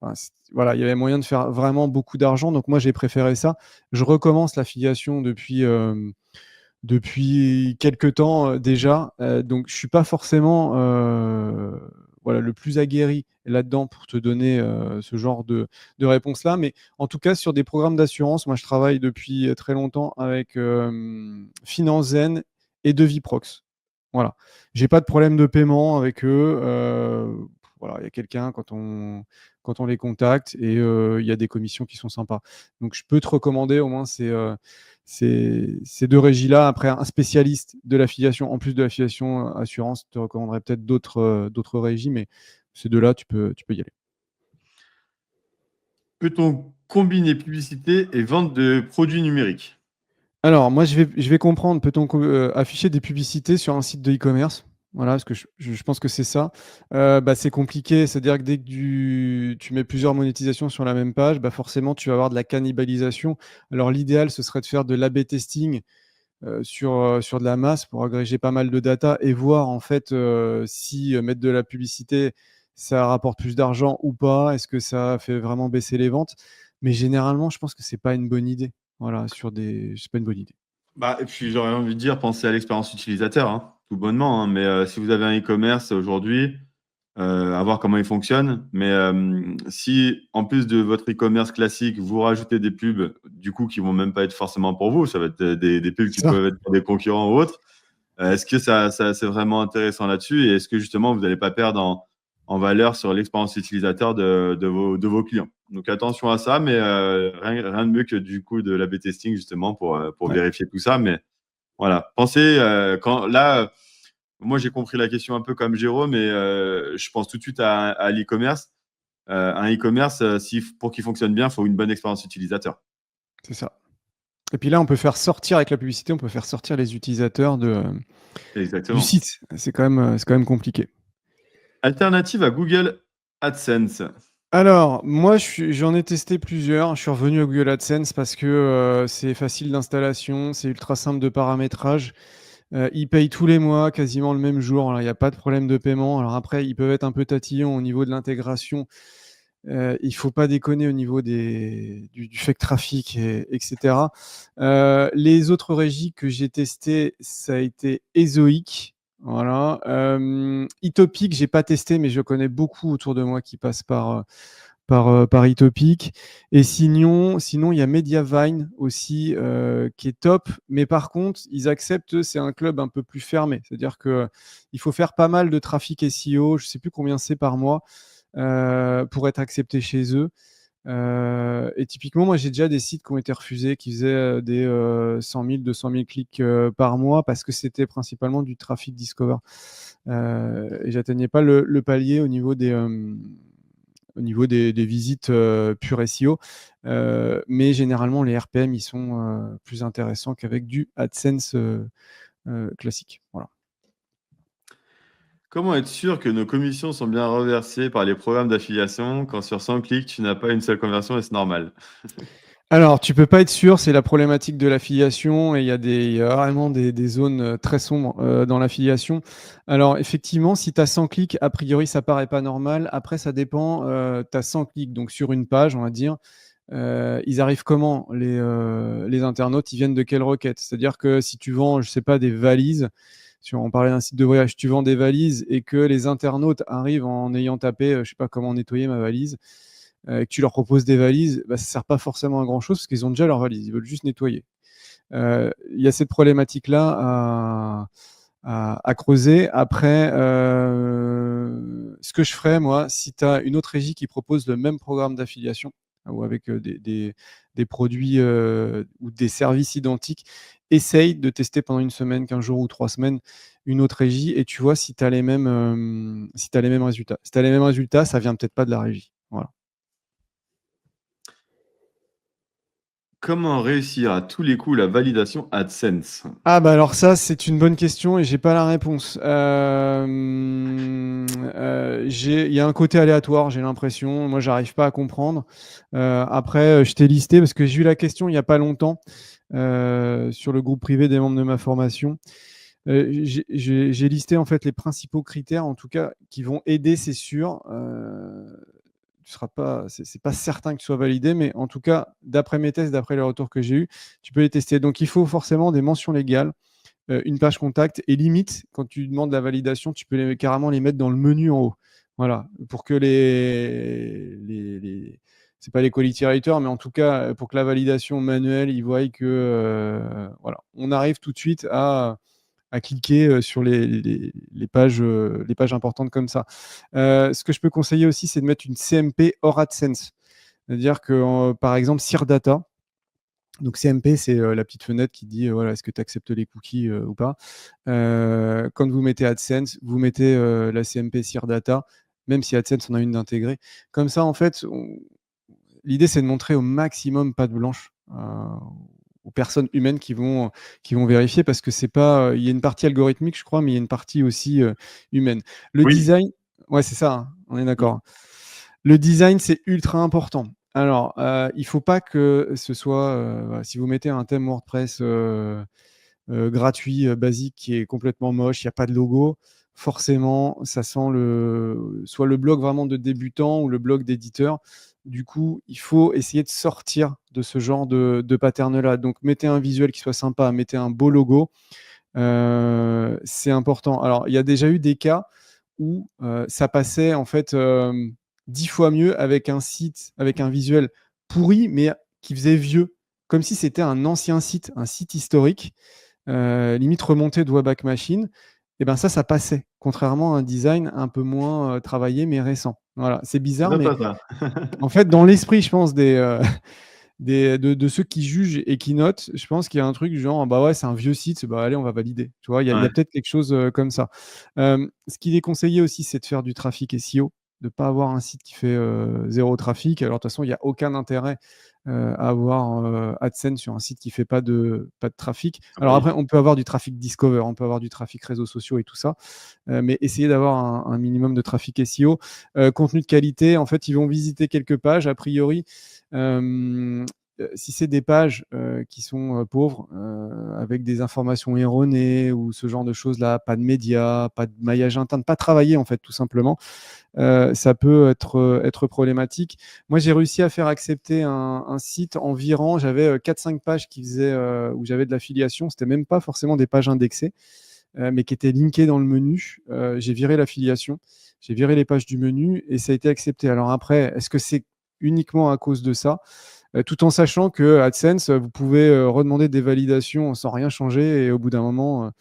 Enfin, voilà, il y avait moyen de faire vraiment beaucoup d'argent, donc moi j'ai préféré ça. Je recommence l'affiliation depuis quelques temps déjà, donc je suis pas forcément voilà, le plus aguerri là-dedans pour te donner ce genre de réponse-là, mais en tout cas sur des programmes d'assurance, moi je travaille depuis très longtemps avec FinanceZen et Deviprox. Voilà, j'ai pas de problème de paiement avec eux. Voilà, il y a quelqu'un quand on les contacte et il y a des commissions qui sont sympas. Donc je peux te recommander au moins ces deux régies-là. Après, un spécialiste de l'affiliation, en plus de l'affiliation assurance, te recommanderais peut-être d'autres régies, mais ces deux-là, tu peux y aller. Peut-on combiner publicité et vente de produits numériques? Alors, moi, je vais comprendre, peut-on afficher des publicités sur un site de e-commerce? Voilà, parce que je pense que c'est ça. Bah, c'est compliqué, c'est-à-dire que dès que tu mets plusieurs monétisations sur la même page, bah, forcément, tu vas avoir de la cannibalisation. Alors, l'idéal, ce serait de faire de l'A/B testing sur de la masse pour agréger pas mal de data et voir en fait si mettre de la publicité, ça rapporte plus d'argent ou pas. Est-ce que ça fait vraiment baisser les ventes? Mais généralement, je pense que c'est pas une bonne idée. Voilà, c'est pas une bonne idée. Bah, et puis j'aurais envie de dire, pensez à l'expérience utilisateur, hein, tout bonnement, hein, mais si vous avez un e-commerce aujourd'hui, à voir comment il fonctionne. Mais si, en plus de votre e-commerce classique, vous rajoutez des pubs, du coup, qui vont même pas être forcément pour vous, ça va être des pubs qui C'est ça. peuvent être pour des concurrents ou autres, est-ce que c'est vraiment intéressant là-dessus? Et est-ce que justement, vous n'allez pas perdre en valeur sur l'expérience utilisateur de vos clients? Donc attention à ça, mais rien de mieux que du coup de l'A/B testing justement pour Ouais, vérifier tout ça. Mais voilà, pensez moi j'ai compris la question un peu comme Jérôme, mais je pense tout de suite à l'e-commerce. Un e-commerce, pour qu'il fonctionne bien, il faut une bonne expérience utilisateur. c'est ça. Et puis là, on peut faire sortir avec la publicité, on peut faire sortir les utilisateurs du Exactement. site. C'est quand même compliqué. Alternative à Google AdSense. Alors, moi, j'en ai testé plusieurs. Je suis revenu à Google AdSense parce que c'est facile d'installation, c'est ultra simple de paramétrage. Ils payent tous les mois, quasiment le même jour. Alors, il n'y a pas de problème de paiement. Alors après, ils peuvent être un peu tatillons au niveau de l'intégration. Il ne faut pas déconner au niveau du fake trafic, etc. Les autres régies que j'ai testées, ça a été Ezoic. Voilà. Itopic, j'ai pas testé, mais je connais beaucoup autour de moi qui passent par Itopic. Et sinon, il y a Mediavine aussi qui est top. Mais par contre, ils acceptent, c'est un club un peu plus fermé. C'est-à-dire qu'il faut faire pas mal de trafic SEO. Je ne sais plus combien c'est par mois pour être accepté chez eux. Et typiquement, moi, j'ai déjà des sites qui ont été refusés, qui faisaient des 100 000, 200 000 clics par mois parce que c'était principalement du trafic Discover. Et j'atteignais pas le palier au niveau des visites pure SEO. Mais généralement, les RPM, ils sont plus intéressants qu'avec du AdSense classique. Voilà. Comment être sûr que nos commissions sont bien reversées par les programmes d'affiliation quand sur 100 clics, tu n'as pas une seule conversion et c'est normal? Alors, tu peux pas être sûr, c'est la problématique de l'affiliation et il y a vraiment des zones très sombres dans l'affiliation. Alors, effectivement, si tu as 100 clics, a priori, ça paraît pas normal. Après, ça dépend. Tu as 100 clics, donc sur une page, on va dire. Ils arrivent comment, les internautes? Ils viennent de quelle requête? C'est-à-dire que si tu vends, je sais pas, des valises, si on parlait d'un site de voyage, tu vends des valises et que les internautes arrivent en ayant tapé, je sais pas comment nettoyer ma valise, et que tu leur proposes des valises, bah, ça ne sert pas forcément à grand-chose parce qu'ils ont déjà leurs valises, ils veulent juste nettoyer. Il y a cette problématique-là à creuser. Après, ce que je ferais, moi, si tu as une autre régie qui propose le même programme d'affiliation, ou avec des produits ou des services identiques, essaye de tester pendant une semaine, 15 jours ou 3 semaines une autre régie et tu vois si tu as les mêmes, si tu les mêmes résultats. Si tu as les mêmes résultats, ça vient peut-être pas de la régie. Voilà. Comment réussir à tous les coups la validation AdSense? Ah bah alors ça, c'est une bonne question et j'ai pas la réponse. Il y a un côté aléatoire, j'ai l'impression. Moi, j'arrive pas à comprendre. Après, je t'ai listé parce que j'ai eu la question il y a pas longtemps sur le groupe privé des membres de ma formation. J'ai listé en fait les principaux critères, en tout cas, qui vont aider, c'est sûr. Tu seras pas, c'est pas certain que tu sois validé, mais en tout cas, d'après mes tests, d'après les retours que j'ai eus, tu peux les tester. Donc, il faut forcément des mentions légales, une page contact, et limite, quand tu demandes la validation, tu peux carrément les mettre dans le menu en haut. Voilà, pour que c'est pas les quality writers, mais en tout cas, pour que la validation manuelle, ils voient que voilà, on arrive tout de suite à cliquer sur les pages importantes comme ça. Ce que je peux conseiller aussi, c'est de mettre une CMP hors AdSense. C'est-à-dire que, par exemple, Data. Donc CMP, c'est la petite fenêtre qui dit voilà, est-ce que tu acceptes les cookies ou pas. Quand vous mettez AdSense, vous mettez la CMP Data, même si AdSense en a une d'intégrée. Comme ça, en fait, l'idée, c'est de montrer au maximum patte blanche aux personnes humaines qui vont vérifier parce que c'est pas. Il y a une partie algorithmique, je crois, mais il y a une partie aussi humaine. Le Oui. design, ouais, c'est ça, hein, on est Mm. d'accord. Le design, c'est ultra important. Alors, il ne faut pas que ce soit. Voilà, si vous mettez un thème WordPress gratuit, basique, qui est complètement moche, il n'y a pas de logo, forcément, ça sent soit le blog vraiment de débutant ou le blog d'éditeur. Du coup, il faut essayer de sortir de ce genre de pattern-là. Donc, mettez un visuel qui soit sympa, mettez un beau logo. C'est important. Alors, il y a déjà eu des cas où ça passait en fait 10 fois mieux avec un site, avec un visuel pourri, mais qui faisait vieux, comme si c'était un ancien site, un site historique, limite remonté de Webback Machine. Et ben ça passait, contrairement à un design un peu moins travaillé, mais récent. Voilà, c'est C'est bizarre, mais sympa ça. en fait, dans l'esprit, je pense, de ceux qui jugent et qui notent, je pense qu'il y a un truc genre, bah ouais, c'est un vieux site, bah allez, on va valider. Tu vois, il y a Ouais. peut-être quelque chose comme ça. Ce qu'il est conseillé aussi, c'est de faire du trafic SEO, de ne pas avoir un site qui fait zéro trafic. Alors, de toute façon, il n'y a aucun intérêt à avoir AdSense sur un site qui ne fait pas de trafic. Alors Oui. après, on peut avoir du trafic Discover, on peut avoir du trafic réseaux sociaux et tout ça, mais essayez d'avoir un minimum de trafic SEO. Contenu de qualité, en fait, ils vont visiter quelques pages, a priori. Si c'est des pages qui sont pauvres, avec des informations erronées ou ce genre de choses-là, pas de médias, pas de maillage interne, pas travaillé en fait, tout simplement, ça peut être problématique. Moi, j'ai réussi à faire accepter un site en virant. J'avais 4-5 pages où j'avais de l'affiliation. C'était même pas forcément des pages indexées, mais qui étaient linkées dans le menu. J'ai viré l'affiliation, j'ai viré les pages du menu et ça a été accepté. Alors après, est-ce que c'est uniquement à cause de ça, tout en sachant que AdSense, vous pouvez redemander des validations sans rien changer et au Oui. bout d'un moment,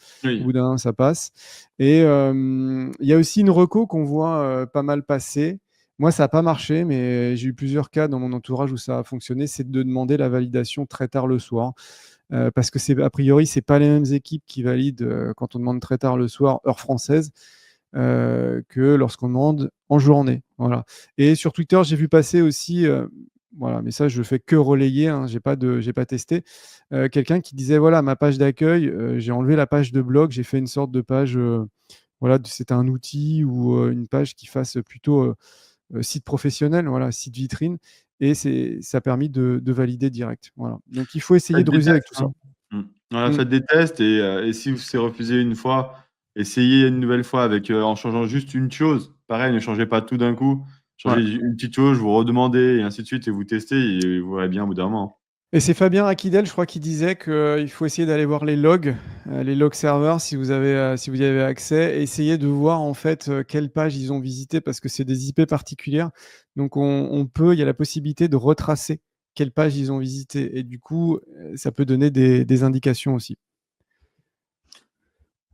ça passe. Et il y a aussi une reco qu'on voit pas mal passer. Moi, ça n'a pas marché, mais j'ai eu plusieurs cas dans mon entourage où ça a fonctionné. C'est de demander la validation très tard le soir. Parce que a priori, c'est pas les mêmes équipes qui valident quand on demande très tard le soir, heure française, que lorsqu'on demande en journée. Voilà. Et sur Twitter, j'ai vu passer aussi, voilà, mais ça, je fais que relayer, hein, j'ai pas testé, quelqu'un qui disait, voilà, ma page d'accueil, j'ai enlevé la page de blog, j'ai fait une sorte de page, voilà, c'était un outil ou une page qui fasse plutôt site professionnel, voilà, site vitrine, et ça a permis de valider direct. Voilà. Donc, il faut essayer Faites de des ruser avec tests, tout ça. hein. Voilà, Mm. faites des tests et si c'est refusé une fois, essayez une nouvelle fois avec, en changeant juste une chose. Pareil, ne changez pas tout d'un coup. Ouais. Changez une petite chose, vous redemandez et ainsi de suite et vous testez et vous verrez bien au bout d'un moment. Et c'est Fabien Aquidel, je crois, qui disait qu'il faut essayer d'aller voir les logs serveurs, si vous y avez accès. Essayez de voir en fait quelles pages ils ont visité parce que c'est des IP particulières. Donc il y a la possibilité de retracer quelles pages ils ont visité. Et du coup, ça peut donner des indications aussi.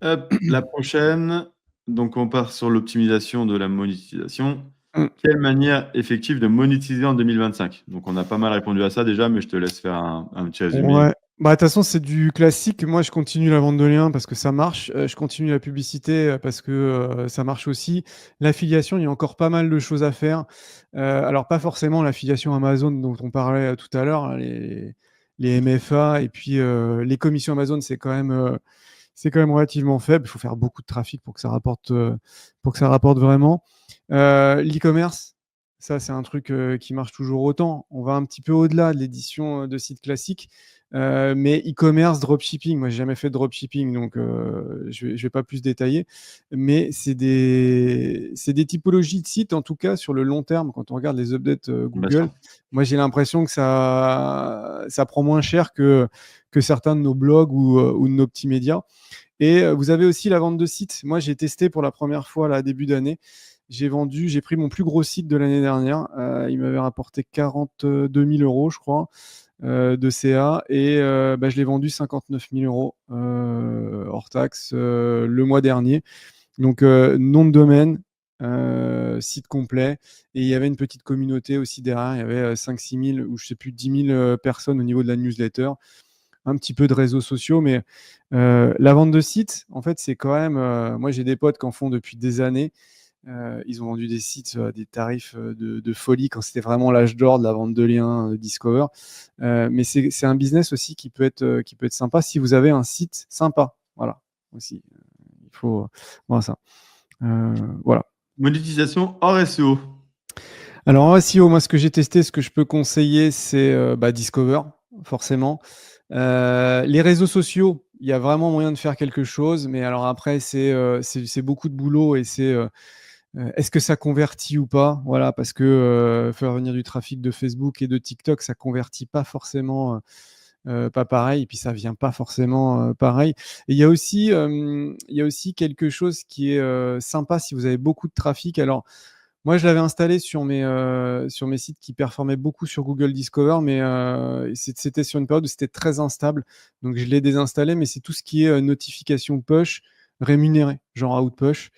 Hop, la prochaine. Donc, on part sur l'optimisation de la monétisation. Mm. quelle manière effective de monétiser en 2025? Donc, on a pas mal répondu à ça déjà, mais je te laisse faire un petit résumé. Ouais. Bah, de toute façon, c'est du classique. Moi, je continue la vente de liens parce que ça marche. Je continue la publicité parce que ça marche aussi. L'affiliation, il y a encore pas mal de choses à faire. Alors, pas forcément l'affiliation Amazon dont on parlait tout à l'heure, hein, les MFA et puis les commissions Amazon, c'est quand même relativement faible. Il faut faire beaucoup de trafic pour que ça rapporte vraiment. L'e-commerce, ça, c'est un truc qui marche toujours autant. On va un petit peu au-delà de l'édition de sites classiques. Mais e-commerce, dropshipping, moi j'ai jamais fait de dropshipping, donc je vais pas plus détailler. Mais c'est des typologies de sites, en tout cas sur le long terme, quand on regarde les updates Bien sûr. Google, moi j'ai l'impression que ça prend moins cher que certains de nos blogs ou de nos petits médias. Et vous avez aussi la vente de sites. Moi j'ai testé pour la première fois là, début d'année. J'ai pris mon plus gros site de l'année dernière. Il m'avait rapporté 42 000 euros, je crois, de CA. Et bah, je l'ai vendu 59 000 euros hors taxe le mois dernier. Donc, nom de domaine, site complet. Et il y avait une petite communauté aussi derrière. Il y avait 5-6 000 ou je sais plus, 10 000 personnes au niveau de la newsletter. Un petit peu de réseaux sociaux, mais la vente de sites, en fait, c'est quand même. Moi, j'ai des potes qui en font depuis des années. Ils ont vendu des sites à des tarifs de folie quand c'était vraiment l'âge d'or de la vente de liens Discover. Mais c'est un business aussi qui peut être sympa si vous avez un site sympa. Voilà, aussi. Il faut voir ça. Voilà. Monétisation hors SEO. Alors en SEO, moi, ce que j'ai testé, ce que je peux conseiller, c'est Discover, forcément. Les réseaux sociaux, il y a vraiment moyen de faire quelque chose, mais alors après, c'est beaucoup de boulot et c'est est-ce que ça convertit ou pas? Voilà, parce que faire venir du trafic de Facebook et de TikTok, ça convertit pas forcément pas pareil, et puis ça vient pas forcément pareil. Et il y a aussi quelque chose qui est sympa si vous avez beaucoup de trafic. Alors, moi, je l'avais installé sur mes sites qui performaient beaucoup sur Google Discover, mais c'était sur une période où c'était très instable. Donc, je l'ai désinstallé, mais c'est tout ce qui est notification push rémunérée, genre Outpush.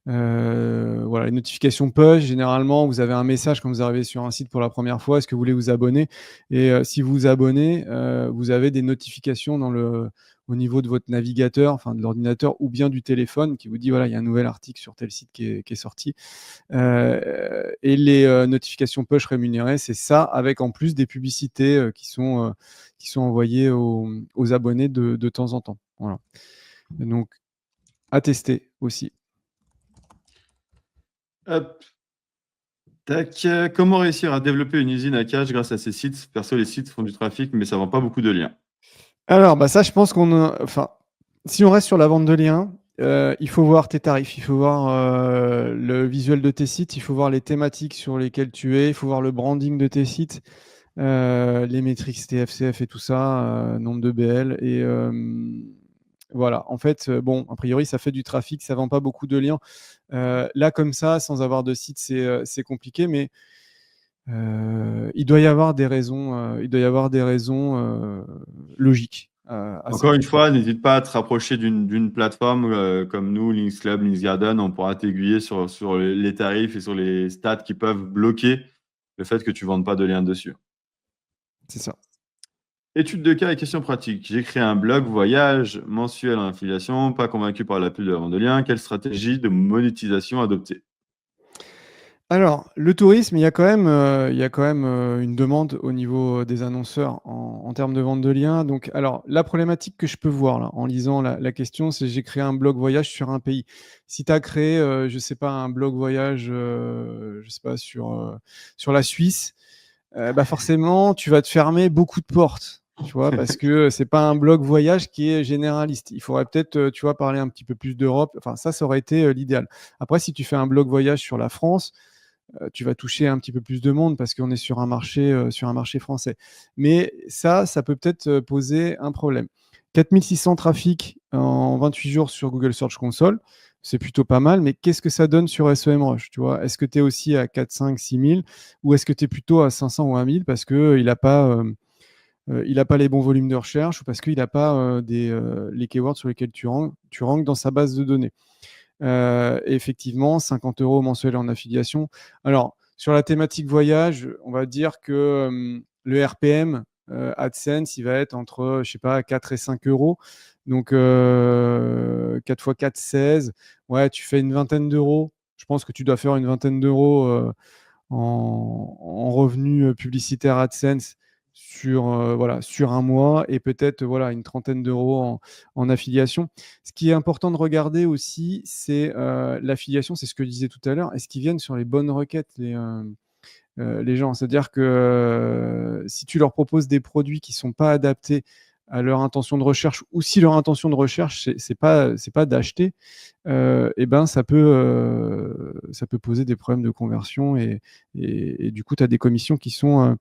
Voilà, les notifications push, généralement, vous avez un message quand vous arrivez sur un site pour la première fois. Est-ce que vous voulez vous abonner? Et si vous vous abonnez, vous avez des notifications au niveau de votre navigateur, enfin de l'ordinateur ou bien du téléphone qui vous dit voilà, il y a un nouvel article sur tel site qui est sorti. Et les notifications push rémunérées, c'est ça, avec en plus des publicités qui sont envoyées aux abonnés de temps en temps. Voilà. Donc, à tester aussi. Hop. Tac. Comment réussir à développer une usine à cash grâce à ces sites? Perso, les sites font du trafic, mais ça vend pas beaucoup de liens. Alors, bah ça, je pense enfin, si on reste sur la vente de liens, il faut voir tes tarifs, il faut voir le visuel de tes sites, il faut voir les thématiques sur lesquelles tu es, il faut voir le branding de tes sites, les métriques TFCF et tout ça, nombre de BL. Et voilà, en fait, bon, a priori, ça fait du trafic, ça vend pas beaucoup de liens. Là, comme ça, sans avoir de site, c'est compliqué, mais il doit y avoir des raisons, logiques à ça. Encore une fois, n'hésite pas à te rapprocher d'une plateforme comme nous, Links Club, Links Garden. On pourra t'aiguiller sur les tarifs et sur les stats qui peuvent bloquer le fait que tu ne vendes pas de lien dessus. C'est ça. Étude de cas et questions pratiques. J'ai créé un blog voyage mensuel en affiliation, pas convaincu par la pub de la vente de liens. Quelle stratégie de monétisation adopter? Alors, le tourisme, il y a quand même une demande au niveau des annonceurs en termes de vente de liens. Donc, alors, la problématique que je peux voir là, en lisant la question, c'est j'ai créé un blog voyage sur un pays. Si tu as créé, je sais pas, un blog voyage, je sais pas, sur la Suisse, bah forcément, tu vas te fermer beaucoup de portes. Tu vois, parce que c'est pas un blog voyage qui est généraliste. Il faudrait peut-être, tu vois, parler un petit peu plus d'Europe. Enfin, ça aurait été l'idéal. Après, si tu fais un blog voyage sur la France, tu vas toucher un petit peu plus de monde parce qu'on est sur un marché français. Mais ça peut peut-être poser un problème. 4600 trafics en 28 jours sur Google Search Console, c'est plutôt pas mal, mais qu'est-ce que ça donne sur SEMrush, tu vois? Est-ce que tu es aussi à 4, 5, 6 000 ou est-ce que tu es plutôt à 500 ou 1 000 parce qu'il n'a pas les bons volumes de recherche ou parce qu'il n'a pas les keywords sur lesquels tu ranks dans sa base de données? Effectivement, 50 € mensuels en affiliation. Alors, sur la thématique voyage, on va dire que le RPM AdSense, il va être entre, je sais pas, 4 et 5 euros. Donc, 4 x 4, 16. Ouais, tu fais une vingtaine d'euros. Je pense que tu dois faire une vingtaine d'euros en revenus publicitaires AdSense voilà, sur un mois et peut-être voilà, une trentaine d'euros en affiliation. Ce qui est important de regarder aussi, c'est l'affiliation, c'est ce que je disais tout à l'heure, est-ce qu'ils viennent sur les bonnes requêtes, les gens. C'est-à-dire que si tu leur proposes des produits qui ne sont pas adaptés à leur intention de recherche, ou si leur intention de recherche, c'est pas d'acheter, et ben ça peut poser des problèmes de conversion et du coup, tu as des commissions qui sont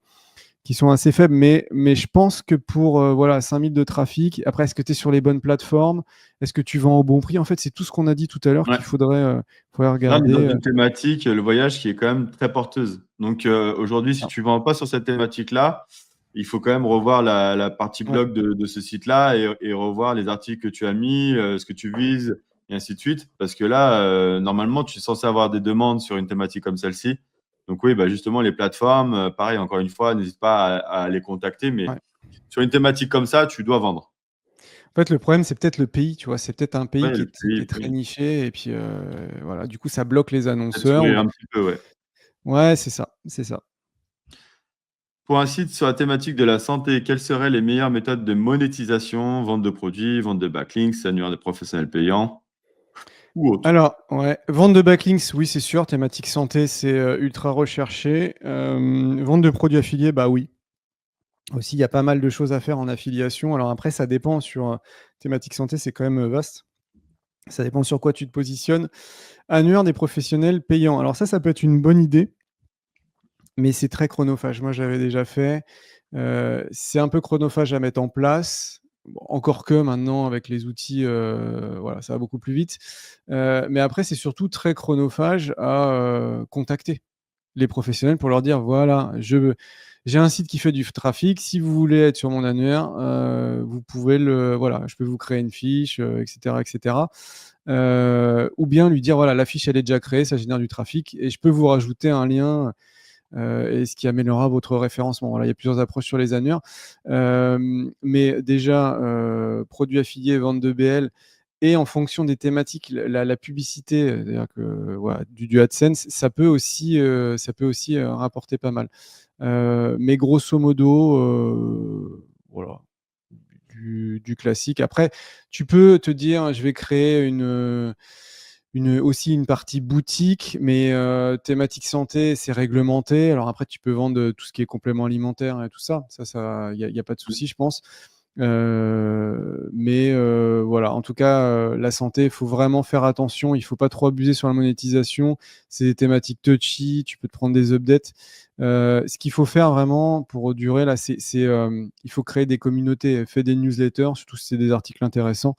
assez faibles. Mais je pense que pour voilà, 5000 de trafic, après, est-ce que tu es sur les bonnes plateformes? Est-ce que tu vends au bon prix? En fait, c'est tout ce qu'on a dit tout à l'heure Ouais. qu'il faudrait Là, on est dans regarder. une thématique, le voyage, qui est quand même très porteuse. Donc aujourd'hui, si tu ne vends pas sur cette thématique-là, il faut quand même revoir la partie Ouais. blog de ce site-là et revoir les articles que tu as mis, ce que tu vises, et ainsi de suite. Parce que là, normalement, tu es censé avoir des demandes sur une thématique comme celle-ci. Donc oui, bah justement, les plateformes, pareil, encore une fois, n'hésite pas à les contacter. Mais Ouais. sur une thématique comme ça, tu dois vendre. En fait, le problème, c'est peut-être le pays, tu vois. C'est peut-être un pays Ouais, qui est très niché. Et puis, voilà, du coup, ça bloque les annonceurs. saturer un petit peu, ouais. Ouais, c'est ça. C'est ça. Pour un site sur la thématique de la santé, quelles seraient les meilleures méthodes de monétisation, vente de produits, vente de backlinks, annuaire de professionnels payants ou autres? Alors, ouais, vente de backlinks, oui, c'est sûr. Thématique santé, c'est ultra recherché. Vente de produits affiliés, bah oui. Aussi, il y a pas mal de choses à faire en affiliation. Alors après, ça dépend sur thématique santé, c'est quand même vaste. Ça dépend sur quoi tu te positionnes. Annuaire des professionnels payants. Alors ça peut être une bonne idée, mais c'est très chronophage. Moi, j'avais déjà fait. C'est un peu chronophage à mettre en place. Bon, encore que maintenant, avec les outils, voilà, ça va beaucoup plus vite. Mais après, c'est surtout très chronophage à contacter les professionnels pour leur dire, voilà, j'ai un site qui fait du trafic. Si vous voulez être sur mon annuaire, vous pouvez voilà, je peux vous créer une fiche, etc., etc. Ou bien lui dire, voilà, la fiche, elle est déjà créée, ça génère du trafic et je peux vous rajouter un lien et ce qui améliorera votre référencement. Voilà, il y a plusieurs approches sur les annuaires. Mais déjà, produits affiliés, vente de BL, et en fonction des thématiques, la publicité, c'est-à-dire que voilà, du AdSense, ça peut aussi rapporter pas mal. Mais grosso modo, voilà, du classique. Après, tu peux te dire, je vais créer aussi une partie boutique, mais thématique santé, c'est réglementé. Alors après, tu peux vendre tout ce qui est complément alimentaire et tout ça. Ça, il y a pas de souci, je pense. Mais voilà, en tout cas, la santé, il faut vraiment faire attention. Il faut pas trop abuser sur la monétisation. C'est des thématiques touchy. Tu peux te prendre des updates. Ce qu'il faut faire vraiment pour durer, là, il faut créer des communautés, faire des newsletters, surtout si c'est des articles intéressants.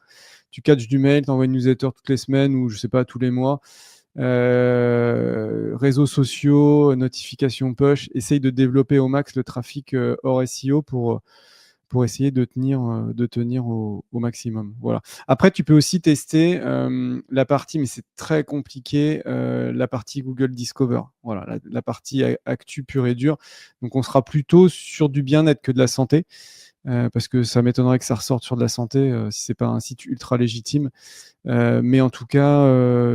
Tu catches du mail, tu envoies une newsletter toutes les semaines ou je sais pas, tous les mois. Réseaux sociaux, notifications push, essaye de développer au max le trafic hors SEO pour essayer de tenir au maximum. Voilà. Après, tu peux aussi tester la partie, mais c'est très compliqué, la partie Google Discover. Voilà, la partie actu pure et dure. Donc, on sera plutôt sur du bien-être que de la santé. Parce que ça m'étonnerait que ça ressorte sur de la santé si c'est pas un site ultra légitime. Mais en tout cas,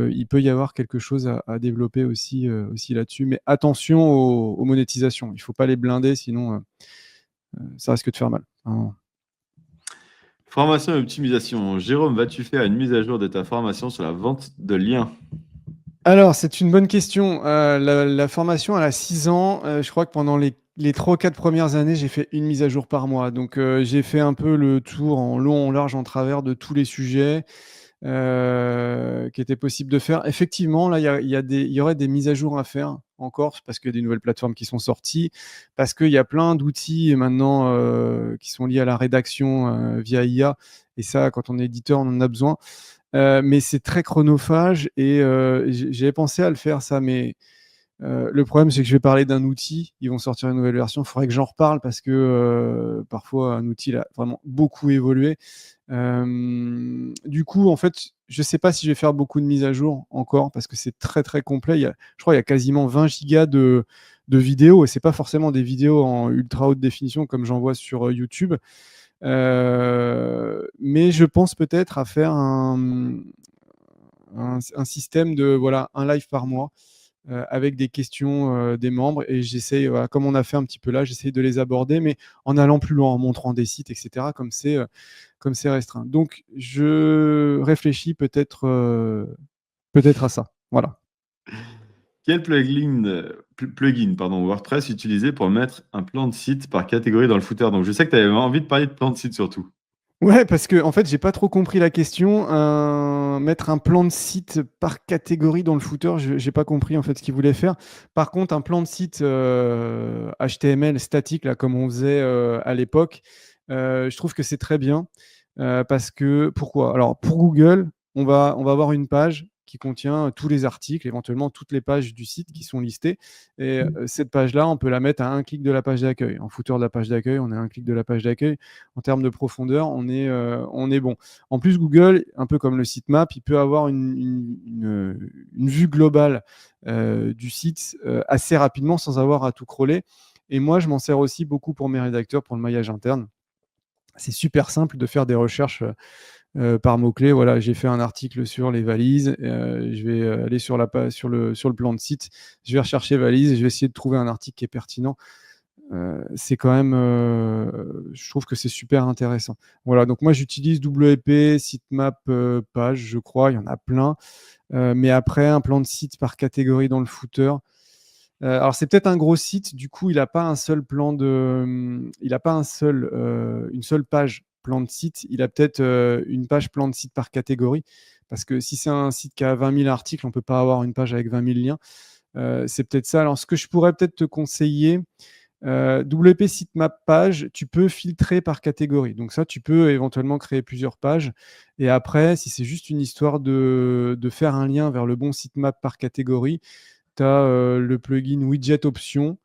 il peut y avoir quelque chose à développer aussi là-dessus. Mais attention aux monétisations. Il ne faut pas les blinder, sinon ça risque de faire mal. Hein. Formation et optimisation. Jérôme, vas-tu faire une mise à jour de ta formation sur la vente de liens? Alors, c'est une bonne question. La formation, elle a 6 ans. Je crois que pendant les 3 ou 4 premières années, j'ai fait une mise à jour par mois. Donc, j'ai fait un peu le tour en long, en large, en travers de tous les sujets qui étaient possibles de faire. Effectivement, là, il y aurait des mises à jour à faire encore parce qu'il y a des nouvelles plateformes qui sont sorties, parce qu'il y a plein d'outils maintenant qui sont liés à la rédaction via IA. Et ça, quand on est éditeur, on en a besoin. Mais c'est très chronophage et j'avais pensé à le faire ça, mais Le problème, c'est que je vais parler d'un outil. Ils vont sortir une nouvelle version. Il faudrait que j'en reparle parce que parfois, un outil a vraiment beaucoup évolué. Du coup, en fait, je ne sais pas si je vais faire beaucoup de mises à jour encore parce que c'est très, très complet. Je crois qu'il y a quasiment 20 gigas de vidéos et ce n'est pas forcément des vidéos en ultra haute définition comme j'en vois sur YouTube. Mais je pense peut-être à faire un système de voilà, un live par mois avec des questions des membres et j'essaye, voilà, comme on a fait un petit peu là, j'essaye de les aborder, mais en allant plus loin, en montrant des sites, etc., comme c'est restreint. Donc, je réfléchis peut-être à ça. Voilà. Quel plugin pardon, WordPress utiliser pour mettre un plan de site par catégorie dans le footer? Donc, je sais que tu avais envie de parler de plan de site surtout. Ouais, parce que en fait, j'ai pas trop compris la question. Mettre un plan de site par catégorie dans le footer, j'ai pas compris en fait ce qu'il voulait faire. Par contre, un plan de site HTML statique, là, comme on faisait à l'époque, je trouve que c'est très bien. Parce que pourquoi? Alors, pour Google, on va avoir une page qui contient tous les articles, éventuellement toutes les pages du site qui sont listées. Et cette page-là, on peut la mettre à un clic de la page d'accueil. En footer de la page d'accueil, on est à un clic de la page d'accueil. En termes de profondeur, on est bon. En plus, Google, un peu comme le sitemap, il peut avoir une vue globale du site assez rapidement sans avoir à tout crawler. Et moi, je m'en sers aussi beaucoup pour mes rédacteurs, pour le maillage interne. C'est super simple de faire des recherches par mots-clés. Voilà, j'ai fait un article sur les valises. Je vais aller sur le plan de site. Je vais rechercher valises et je vais essayer de trouver un article qui est pertinent. C'est quand même, je trouve que c'est super intéressant. Voilà, donc moi j'utilise WP, Sitemap, Page, je crois, il y en a plein. Mais après, un plan de site par catégorie dans le footer. Alors c'est peut-être un gros site, du coup il n'a pas un seul plan il n'a pas une seule page plan de site. Il a peut-être une page plan de site par catégorie, parce que si c'est un site qui a 20 000 articles, on ne peut pas avoir une page avec 20 000 liens. C'est peut-être ça. Alors ce que je pourrais peut-être te conseiller, WP Sitemap page, tu peux filtrer par catégorie. Donc ça, tu peux éventuellement créer plusieurs pages. Et après, si c'est juste une histoire de faire un lien vers le bon sitemap par catégorie, tu as le plugin Widget Options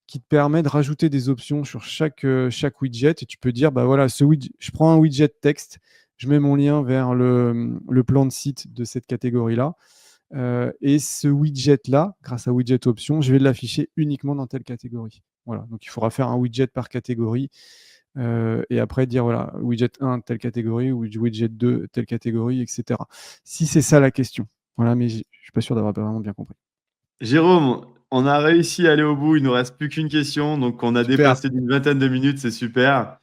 qui te permet de rajouter des options sur chaque widget. Et tu peux dire, bah voilà, je prends un widget texte, je mets mon lien vers le plan de site de cette catégorie-là. Et ce widget-là, grâce à Widget Options, je vais l'afficher uniquement dans telle catégorie. Voilà, donc il faudra faire un widget par catégorie et après dire voilà, widget 1, telle catégorie, ou widget 2, telle catégorie, etc. Si c'est ça la question. Voilà, mais je ne suis pas sûr d'avoir vraiment bien compris. Jérôme, on a réussi à aller au bout. Il ne nous reste plus qu'une question. Donc, on a Super. dépassé d'une vingtaine de minutes. C'est super.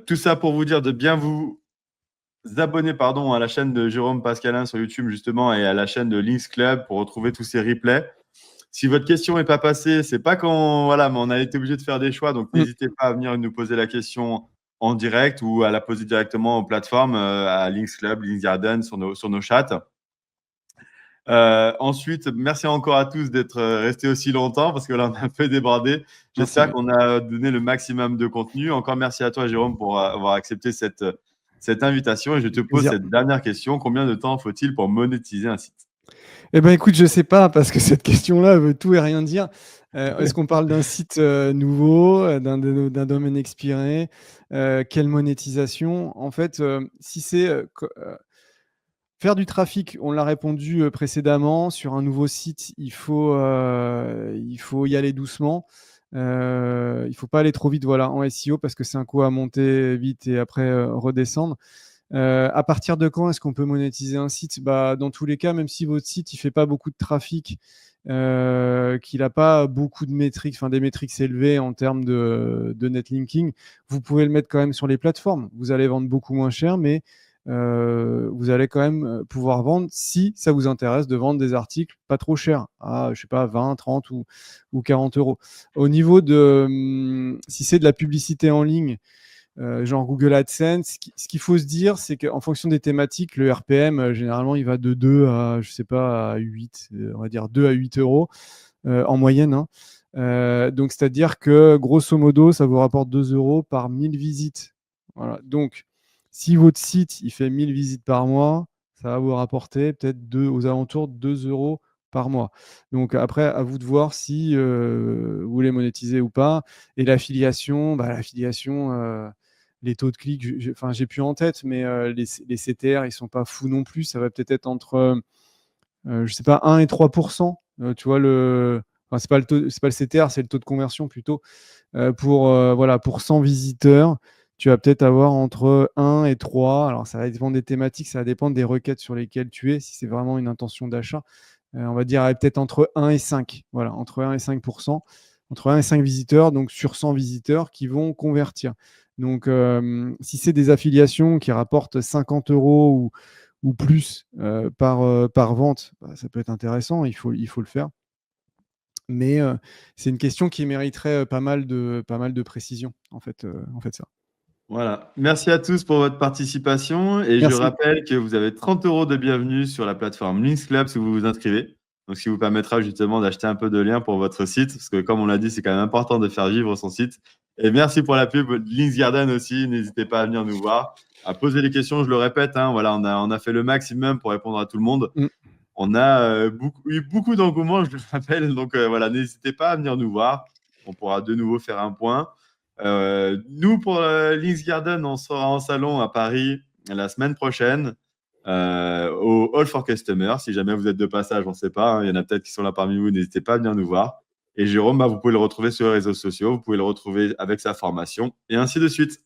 Tout ça pour vous dire de bien vous abonner à la chaîne de Jérôme Pascalin sur YouTube, justement, et à la chaîne de Links Club pour retrouver tous ces replays. Si votre question n'est pas passée, c'est pas qu'on voilà, mais on a été obligé de faire des choix. Donc, n'hésitez pas à venir nous poser la question en direct ou à la poser directement aux plateformes, à Links Club, Links Garden, sur nos chats. Ensuite, merci encore à tous d'être restés aussi longtemps parce que là, on a un peu débordé. Merci. J'espère qu'on a donné le maximum de contenu. Encore merci à toi, Jérôme, pour avoir accepté cette invitation. Et je te pose Plaisir. cette dernière question. Combien de temps faut-il pour monétiser un site? Eh ben écoute, je sais pas parce que cette question-là veut tout et rien dire. Est-ce qu'on parle d'un site nouveau, d'un domaine expiré? Quelle monétisation? En fait, si c'est faire du trafic, on l'a répondu précédemment, sur un nouveau site, il faut y aller doucement. Il ne faut pas aller trop vite voilà, en SEO parce que c'est un coup à monter vite et après redescendre. À partir de quand est-ce qu'on peut monétiser un site? Bah, dans tous les cas, même si votre site ne fait pas beaucoup de trafic, qu'il n'a pas beaucoup de métriques, enfin des métriques élevées en termes de netlinking, vous pouvez le mettre quand même sur les plateformes. Vous allez vendre beaucoup moins cher, mais vous allez quand même pouvoir vendre, si ça vous intéresse, de vendre des articles pas trop chers, à, je sais pas, 20, 30 ou 40 euros. Au niveau de, si c'est de la publicité en ligne, genre Google AdSense, ce qu'il faut se dire, c'est qu'en fonction des thématiques, le RPM, généralement, il va de 2 à, je sais pas, à 8, on va dire 2 à 8 euros en moyenne. Hein. Donc, c'est-à-dire que, grosso modo, ça vous rapporte 2 euros par 1000 visites. Voilà. Donc, si votre site, il fait 1000 visites par mois, ça va vous rapporter peut-être aux alentours de 2 euros par mois. Donc après, à vous de voir si vous voulez monétiser ou pas. Et l'affiliation, les taux de clic, j'ai plus en tête, mais les CTR, ils sont pas fous non plus. Ça va peut-être être entre, je sais pas, 1 et 3%. Tu vois, c'est pas c'est pas le CTR, c'est le taux de conversion plutôt. Pour 100 visiteurs, tu vas peut-être avoir entre 1 et 3. Alors, ça va dépendre des thématiques, ça va dépendre des requêtes sur lesquelles tu es, si c'est vraiment une intention d'achat. On va dire peut-être entre 1 et 5. Voilà, entre 1 et 5%. Entre 1 et 5 visiteurs, donc sur 100 visiteurs qui vont convertir. Donc, si c'est des affiliations qui rapportent 50 euros ou plus par vente, ça peut être intéressant, il faut le faire. Mais c'est une question qui mériterait pas mal de précision, en fait, ça. Voilà. Merci à tous pour votre participation. Et je Merci. rappelle que vous avez 30 euros de bienvenue sur la plateforme Links Club si vous vous inscrivez. Donc, ce qui vous permettra justement d'acheter un peu de liens pour votre site. Parce que, comme on l'a dit, c'est quand même important de faire vivre son site. Et merci pour la pub. Links Garden aussi. N'hésitez pas à venir nous voir, à poser des questions. Je le répète, hein, voilà, on a fait le maximum pour répondre à tout le monde. Mm. On a eu beaucoup d'engouement, je le rappelle. Donc, voilà, n'hésitez pas à venir nous voir. On pourra de nouveau faire un point. Nous, pour Links Garden, on sera en salon à Paris la semaine prochaine au Hall for Customers. Si jamais vous êtes de passage, on ne sait pas, hein, il y en a peut-être qui sont là parmi vous, n'hésitez pas à venir nous voir. Et Jérôme, vous pouvez le retrouver sur les réseaux sociaux, vous pouvez le retrouver avec sa formation et ainsi de suite.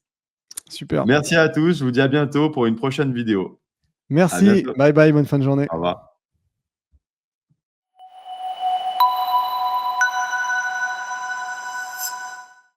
Super. Merci à tous, je vous dis à bientôt pour une prochaine vidéo. À Merci. bientôt. Bye bye. Bonne fin de journée. Au revoir.